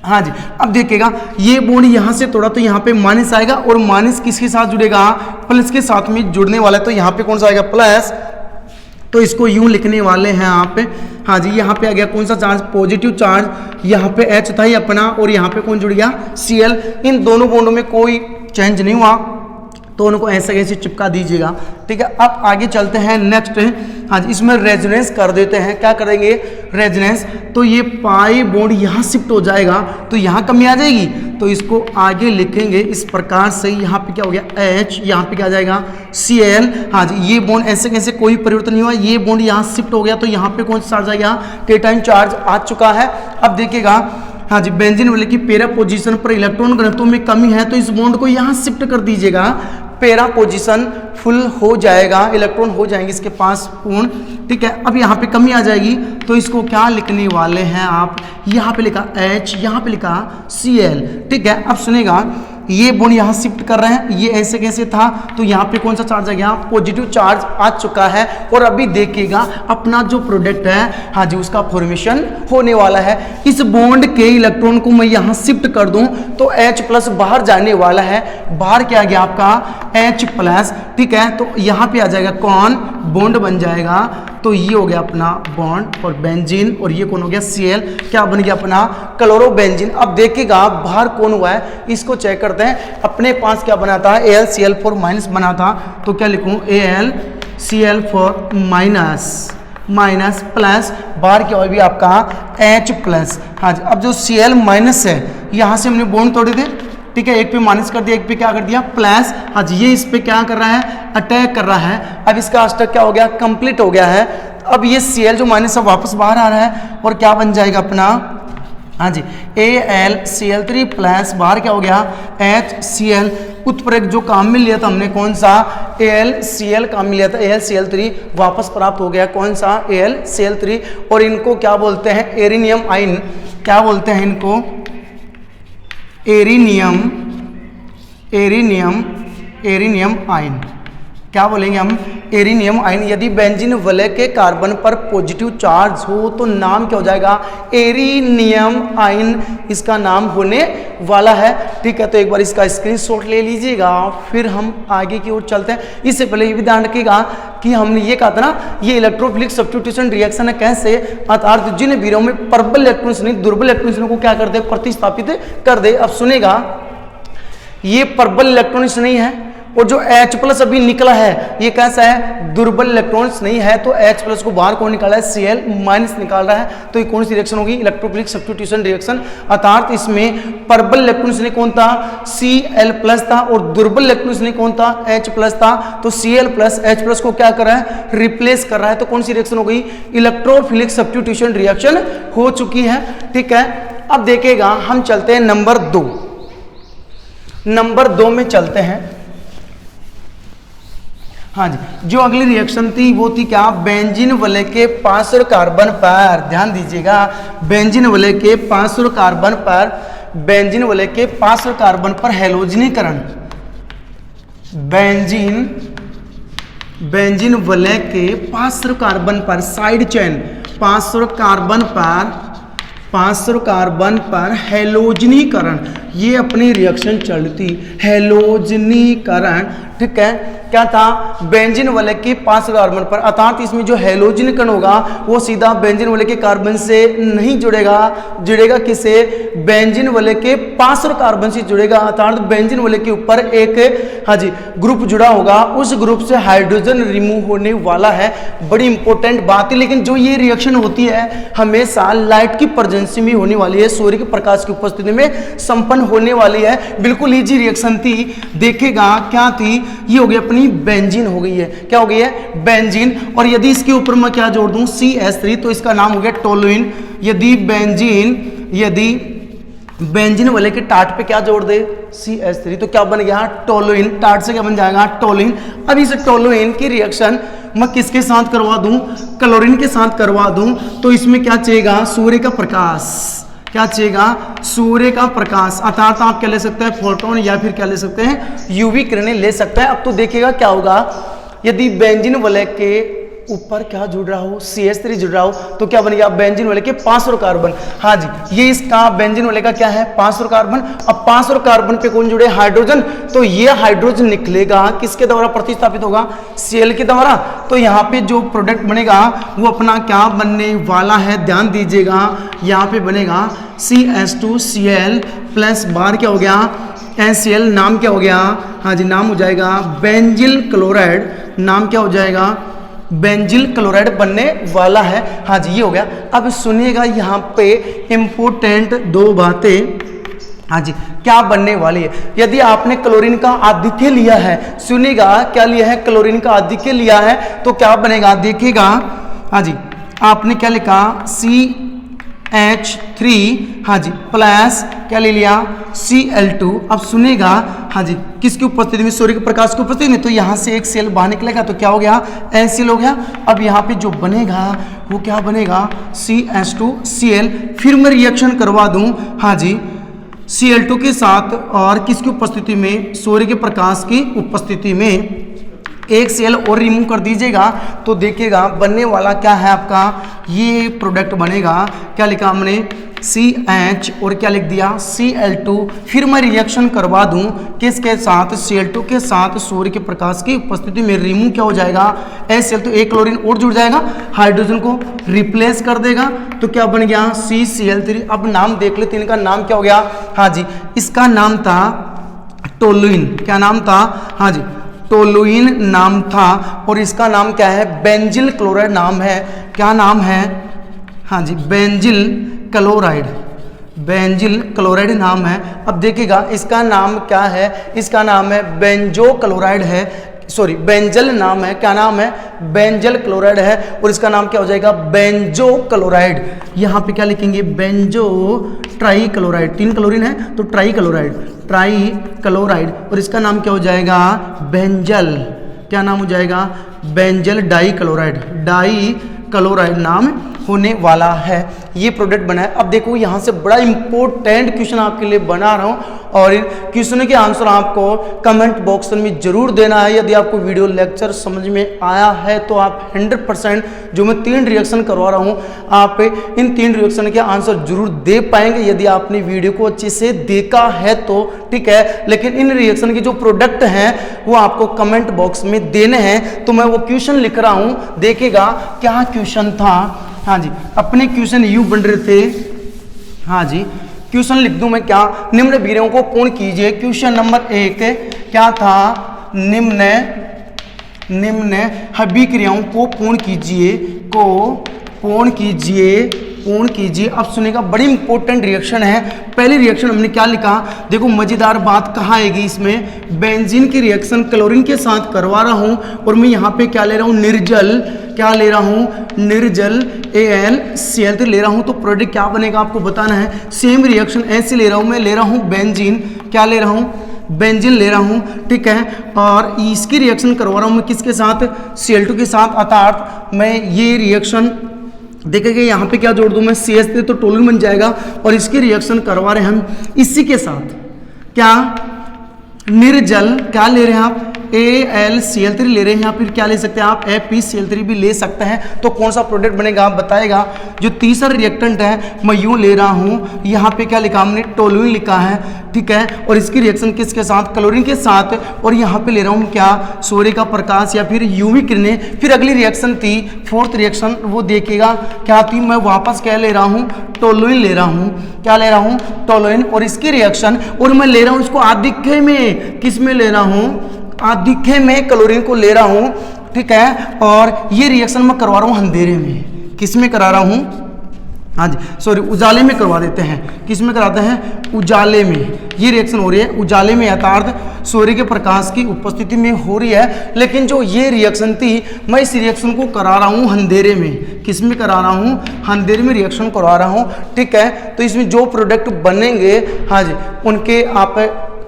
हाँ जी। अब देखिएगा ये बॉन्ड यहाँ से तोड़ा तो यहाँ पे माइनस आएगा और माइनस किसके साथ जुड़ेगा? प्लस के साथ में जुड़ने वाला है, तो यहाँ पे कौन सा आएगा? प्लस। तो इसको यूं लिखने वाले हैं आप, हाँ जी। यहाँ पे आ गया कौन सा चार्ज? Positive charge. यहाँ पे H था ही अपना और यहाँ पे कौन जुड़ गया? Cl। इन दोनों बॉन्डों में कोई चेंज नहीं हुआ तो उनको ऐसे कैसे चिपका दीजिएगा। ठीक है, अब आगे चलते हैं नेक्स्ट। हाँ जी, इसमें रेजोनेंस कर देते हैं। क्या करेंगे? रेजोनेंस। तो ये पाई बॉन्ड यहाँ शिफ्ट हो जाएगा तो यहाँ कमी आ जाएगी, तो इसको आगे लिखेंगे इस प्रकार से। यहाँ पे क्या हो गया? H, यहाँ पे क्या आ जाएगा? Cl। हाँ जी, ये बॉन्ड ऐसे कैसे कोई परिवर्तन नहीं हुआ, ये बॉन्ड यहाँ शिफ्ट हो गया तो यहाँ पे कौन सा चार्ज आ गया? केटाइन चार्ज आ चुका है। अब देखिएगा, हाँ जी, बेंजीन वाले की पैरा पोजीशन पर इलेक्ट्रॉन घनत्व में कमी है तो इस बॉन्ड को यहाँ शिफ्ट कर दीजिएगा। पैरा पोजीशन फुल हो जाएगा, इलेक्ट्रॉन हो जाएंगे इसके पास पूर्ण। ठीक है, अब यहाँ पे कमी आ जाएगी तो इसको क्या लिखने वाले हैं आप? यहाँ पे लिखा H, यहाँ पे लिखा Cl। ठीक है, अब सुनेगा, ये बॉन्ड यहाँ शिफ्ट कर रहे हैं, ये ऐसे कैसे था तो यहाँ पे कौन सा चार्ज आ गया? पॉजिटिव चार्ज आ चुका है। और अभी देखिएगा अपना जो प्रोडक्ट है, हाँ जी, उसका फॉर्मेशन होने वाला है। इस बॉन्ड के इलेक्ट्रॉन को मैं यहाँ शिफ्ट कर दूं तो H+ बाहर जाने वाला है। बाहर क्या आ गया आपका? H+। ठीक है, तो यहाँ पे आ जाएगा कौन? बॉन्ड बन जाएगा। तो ये हो गया अपना बॉन्ड और बेंजीन, और ये कौन हो गया? Cl। क्या बन गया अपना? क्लोरोबेंजीन। अब देखिएगा बाहर कौन हुआ है, इसको चेक करते हैं। अपने पास क्या बना था? AlCl4- बना था, तो क्या लिखूं? AlCl4- माइनस प्लस, बाहर क्या होगी आपका? H+। हाँ जी, अब जो Cl- है यहाँ से हमने बॉन्ड तोड़े थे। ठीक है, एक पे माइनस कर दिया, एक पे क्या कर दिया? प्लस। हाँ जी, ये इस पे क्या कर रहा है? अटैक कर रहा है। अब इसका अष्टक क्या हो गया? कंप्लीट हो गया है। अब ये Cl जो माइनस है वापस बाहर आ रहा है और क्या बन जाएगा अपना? हाँ जी, AlCl3+, बाहर क्या हो गया? HCl। उत्प्रेरक जो काम में लिया था हमने, कौन सा? AlCl काम में लिया था, AlCl3 वापस प्राप्त हो गया। कौन सा? AlCl3। और इनको क्या बोलते हैं? एरिनियम आयन। क्या बोलते हैं इनको? एरिनियम आयन। क्या बोलेंगे हम? एरिनियम आयन। यदि बेंजीन वलय के कार्बन पर पॉजिटिव चार्ज हो तो नाम क्या हो जाएगा? एरिनियम आयन इसका नाम होने वाला है। ठीक है, तो एक बार इसका स्क्रीनशॉट ले लीजिएगा, फिर हम आगे की ओर चलते हैं। इससे पहले ये भी ध्यान रखिएगा कि हमने ये कहा था ना, ये इलेक्ट्रोफिलिक सब्स्टिट्यूशन रिएक्शन है। कैसे? अर्थात जिन वीरों में प्रबल इलेक्ट्रॉन्स नहीं, दुर्बल इलेक्ट्रॉन्स को क्या कर दे? प्रतिस्थापित कर दे। अब सुनेगा, ये प्रबल इलेक्ट्रॉन्स नहीं है और जो H+ अभी निकला है ये कैसा है? दुर्बल इलेक्ट्रॉन्स नहीं है। तो H+ को बाहर कौन निकाला है? Cl- निकाल रहा है। तो ये कौन सी रिएक्शन होगी? Electrophilic substitution reaction. अर्थात इसमें प्रबल इलेक्ट्रॉन्स ने कौन था? Cl+ था और दुर्बल इलेक्ट्रॉन्स ने कौन था? H+ था। तो Cl+ H+ को क्या कर रहा है? रिप्लेस कर रहा है। तो कौन सी रिएक्शन हो गई? इलेक्ट्रोफिलिक सब्स्टिट्यूशन रिएक्शन हो चुकी है। ठीक है, अब देखिएगा हम चलते हैं नंबर 2। नंबर 2 में चलते हैं। हाँ जी, जो अगली रिएक्शन थी वो थी क्या? बेंजीन वलय के 5 कार्बन पर, ध्यान दीजिएगा, बेंजीन वलय के 5 कार्बन पर, बेंजीन वलय के 5 कार्बन पर हैलोजनीकरण। बेंजीन वलय के 5 कार्बन पर साइड चेन, 5 कार्बन पर हैलोजनीकरण, ये अपनी रिएक्शन चलती। हैलोजनीकरण, ठीक है, क्या था? बेंजीन वलय के 5 कार्बन पर, अर्थात इसमें जो हैलोजनीकरण होगा वो सीधा बेंजीन वलय के कार्बन से नहीं जुड़ेगा। जुड़ेगा किससे? बेंजीन वलय के 5 कार्बन से जुड़ेगा। अर्थात बेंजीन वलय के ऊपर एक, हाँ जी, ग्रुप जुड़ा होगा, उस ग्रुप से हाइड्रोजन रिमूव होने वाला है। बड़ी इंपॉर्टेंट बात है। लेकिन जो ये रिएक्शन होती है हमेशा लाइट की प्रेजेंस में होने वाली है, सूर्य के प्रकाश की उपस्थिति में संपन्न होने वाली है। बिल्कुल इजी रिएक्शन थी। देखेगा क्या थी? ये हो गई अपनी बेंजीन हो गई है। क्या हो गई है? बेंजीन। और यदि इसके ऊपर मैं क्या जोड़ दूं? CH3, तो इसका नाम हो गया टोलुइन। यदि बेंजीन वाले के टाट पे क्या जोड़ दे? CH3, तो क्या बन गया? टोलुइन। टाट से क्या बन जाएगा? टोलुइन। अब इस टोलुइन की रिएक्शन मैं किसके साथ करवा दूं? क्लोरीन के साथ करवा दूं, तो इसमें क्या चाहिएगा? सूर्य का प्रकाश। क्या चाहिएगा, सूर्य का प्रकाश, अर्थात आप क्या ले सकते हैं, फोटोन या फिर क्या ले सकते हैं, यूवी किरणें ले सकते हैं। अब तो देखिएगा क्या होगा, यदि बेंजीन वलय के ऊपर क्या जुड़ रहा हो, CH3 जुड़ रहा हो, तो क्या बनेगा, बेंजीन वलय के 5 कार्बन। हाँ जी, ये इसका बेंजीन वलय का क्या है, 5 कार्बन। अब 5 कार्बन पे कौन जुड़े, हाइड्रोजन। तो ये हाइड्रोजन निकलेगा किसके द्वारा प्रतिस्थापित होगा, Cl के द्वारा। तो यहाँ पे जो प्रोडक्ट बनेगा वो अपना क्या बनने वाला है, ध्यान दीजिएगा, यहाँ पे बनेगा CH2Cl प्लस बार क्या हो गया, NaCl, नाम क्या हो गया, हाँ जी, नाम हो जाएगा बेंजिल क्लोराइड, नाम क्या हो जाएगा, बेंजिल क्लोराइड बनने वाला है। हाँ जी, ये हो गया। अब सुनिएगा यहाँ पे इंपोर्टेंट 2 बातें, हाँ जी, क्या बनने वाली है। यदि आपने क्लोरीन का आधिक्य लिया है, सुनिएगा क्या लिया है, क्लोरीन का आधिक्य लिया है, तो क्या बनेगा, देखिएगा, हाँ जी, आपने क्या लिखा, CH3, हाँ जी, प्लस क्या ले लिया, Cl2। अब सुनेगा, हाँ जी, किसकी उपस्थिति में, सूर्य के प्रकाश की उपस्थिति में, तो यहाँ से एक सेल बाहर निकलेगा, तो क्या हो गया, NCl हो गया। अब यहाँ पे जो बनेगा वो क्या बनेगा, CH2Cl। फिर मैं रिएक्शन करवा दूं, हाँ जी, Cl2 के साथ और किसकी उपस्थिति में, सूर्य के प्रकाश की उपस्थिति में एक सेल और रिमूव कर दीजिएगा, तो देखिएगा बनने वाला क्या है आपका, ये प्रोडक्ट बनेगा, क्या लिखा हमने, CH और क्या लिख दिया, Cl2। फिर मैं रिएक्शन करवा दूं किसके साथ, Cl2 के साथ, सूर्य के प्रकाश की उपस्थिति में रिमूव क्या हो जाएगा, HCl, तो एक क्लोरीन और जुड़ जाएगा, हाइड्रोजन को रिप्लेस कर देगा, तो क्या बन गया, CCl3। अब नाम देख लेते हैं, इनका नाम क्या हो गया, हाँ जी, इसका नाम था टोलुइन, क्या नाम था, हाँ जी, टोलुइन नाम था, और इसका नाम क्या है, बेंजिल क्लोराइड नाम है, क्या नाम है, हाँ जी, बेंजिल क्लोराइड, बेंजिल क्लोराइड नाम है। अब देखिएगा इसका नाम क्या है, इसका नाम है बेंजो क्लोराइड है, सॉरी बेंजल नाम है, क्या नाम है, बेंजल क्लोराइड है, और इसका नाम क्या हो जाएगा, बेंजो क्लोराइड। यहाँ पे क्या लिखेंगे, बेंजो ट्राई क्लोराइड, 3 क्लोरीन है तो ट्राई क्लोराइड, ट्राई क्लोराइड, और इसका नाम क्या हो जाएगा, बेंजल, क्या नाम हो जाएगा, benzal dichloride, dichloride नाम होने वाला है। ये प्रोडक्ट बना है। अब देखो यहाँ से बड़ा इंपॉर्टेंट क्वेश्चन आपके लिए बना रहा हूँ, और इन क्वेश्चन के आंसर आपको कमेंट बॉक्स में जरूर देना है। यदि आपको वीडियो लेक्चर समझ में आया है तो आप 100% जो मैं 3 रिएक्शन करवा रहा हूँ, आप इन 3 रिएक्शन के आंसर जरूर दे पाएंगे यदि आपने वीडियो को अच्छे से देखा है तो, ठीक है। लेकिन इन रिएक्शन के जो प्रोडक्ट हैं वो आपको कमेंट बॉक्स में देने हैं। तो मैं वो क्वेश्चन लिख रहा हूँ, देखेगा क्या क्वेश्चन था। हाँ जी, अपने क्वेश्चन यूं बन रहे थे, हाँ जी, क्वेश्चन लिख दूं मैं, क्या, निम्न विधियों को पूर्ण कीजिए। क्वेश्चन नंबर 1 क्या था, निम्न अभिक्रियाओं को पूर्ण कीजिए, अब सुनेगा, बड़ी इंपॉर्टेंट रिएक्शन है। पहली रिएक्शन हमने क्या लिखा, देखो मजेदार बात कहाँ आएगी इसमें, बेंजीन की रिएक्शन क्लोरीन के साथ करवा रहा हूँ, और मैं यहाँ पे क्या ले रहा हूँ, निर्जल, क्या ले रहा हूँ, निर्जल AlCl3 ले रहा हूँ। तो प्रोडक्ट क्या बनेगा आपको बताना है। सेम रिएक्शन ऐसे ले रहा हूँ, मैं ले रहा हूँ बेंजीन, क्या ले रहा हूँ, बेंजीन ले रहा हूँ, ठीक है, और इसकी रिएक्शन करवा रहा हूँ मैं किसके साथ, Cl2 के साथ, अर्थात मैं ये रिएक्शन देखेंगे यहाँ पे क्या जोड़ दूँ मैं, CH3 तो टोलुइन बन जाएगा, और इसकी रिएक्शन करवा रहे हैं हम इसी के साथ, क्या, निर्जल, क्या ले रहे हैं आप, AlCl3 ले रहे हैं, या फिर क्या ले सकते हैं आप, FeCl3 भी ले सकते हैं। तो कौन सा प्रोडक्ट बनेगा आप बताएगा। जो तीसरा रिएक्टेंट है मैं यूं ले रहा हूं, यहाँ पे क्या लिखा हमने, टोलुइन लिखा है, ठीक है, और इसकी रिएक्शन किसके साथ, क्लोरीन के साथ, और यहाँ पे ले रहा हूँ क्या, सूर्य का प्रकाश या फिर यूवी किरणें। फिर अगली रिएक्शन थी, 4th रिएक्शन, वो देखिएगा क्या थी, मैं वापस क्या ले रहा हूँ, टोलुइन ले रहा हूँ, क्या ले रहा हूँ, टोलुइन, और इसकी रिएक्शन, और मैं ले रहा हूँ इसको आधिक्य में, किस में ले रहा हूँ, आधिक्य में क्लोरीन को ले रहा हूं, ठीक है, और ये रिएक्शन मैं करवा रहा हूं अंधेरे में, किस में करा रहा हूं, हाँ जी, सॉरी उजाले में करवा देते हैं, किस में कराते हैं, उजाले में। ये रिएक्शन हो रही है उजाले में, यथार्थ सूर्य के प्रकाश की उपस्थिति में हो रही है। लेकिन जो ये रिएक्शन थी, मैं इस रिएक्शन को करा रहा हूँ अंधेरे में, किस में करा रहा हूँ, अंधेरे में रिएक्शन करवा रहा हूँ, ठीक है। तो इसमें जो प्रोडक्ट बनेंगे, हाँ जी, उनके आप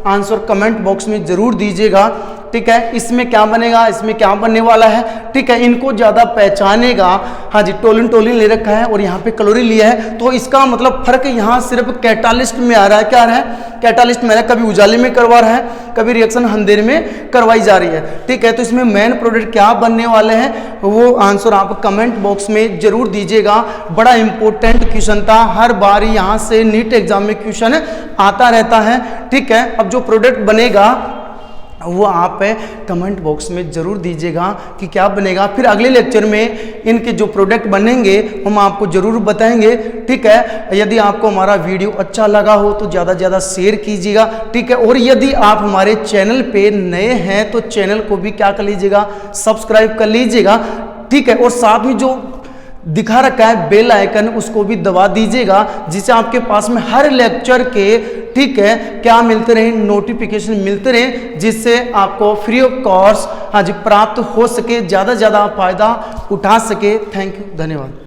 आंसर कमेंट बॉक्स में जरूर दीजिएगा। ठीक है, इसमें क्या बनेगा, इसमें क्या बनने वाला है, ठीक है, इनको ज़्यादा पहचानेगा। हाँ जी, टोलिन ले रखा है और यहाँ पे क्लोरीन लिया है, तो इसका मतलब फर्क यहाँ सिर्फ कैटालिस्ट में आ रहा है। क्या आ रहा है, कैटालिस्ट में आ रहा है, कभी उजाले में करवा रहा है, कभी रिएक्शन अंधेरे में करवाई जा रही है, ठीक है। तो इसमें मेन प्रोडक्ट क्या बनने वाले हैं वो आंसर आप कमेंट बॉक्स में जरूर दीजिएगा। बड़ा इंपॉर्टेंट क्वेश्चन था, हर बार यहाँ से नीट एग्जाम में क्वेश्चन आता रहता है, ठीक है। अब जो प्रोडक्ट बनेगा वो आप कमेंट बॉक्स में जरूर दीजिएगा कि क्या बनेगा। फिर अगले लेक्चर में इनके जो प्रोडक्ट बनेंगे हम आपको जरूर बताएंगे, ठीक है। यदि आपको हमारा वीडियो अच्छा लगा हो तो ज़्यादा से ज़्यादा शेयर कीजिएगा, ठीक है। और यदि आप हमारे चैनल पे नए हैं तो चैनल को भी क्या कर लीजिएगा, सब्सक्राइब कर लीजिएगा, ठीक है। और साथ में जो दिखा रखा है बेल आइकन उसको भी दबा दीजिएगा, जिससे आपके पास में हर लेक्चर के, ठीक है, क्या मिलते रहे, नोटिफिकेशन मिलते रहे, जिससे आपको फ्री ऑफ कॉस्ट हाँ जी प्राप्त हो सके, ज़्यादा से ज़्यादा फायदा उठा सके। थैंक यू, धन्यवाद।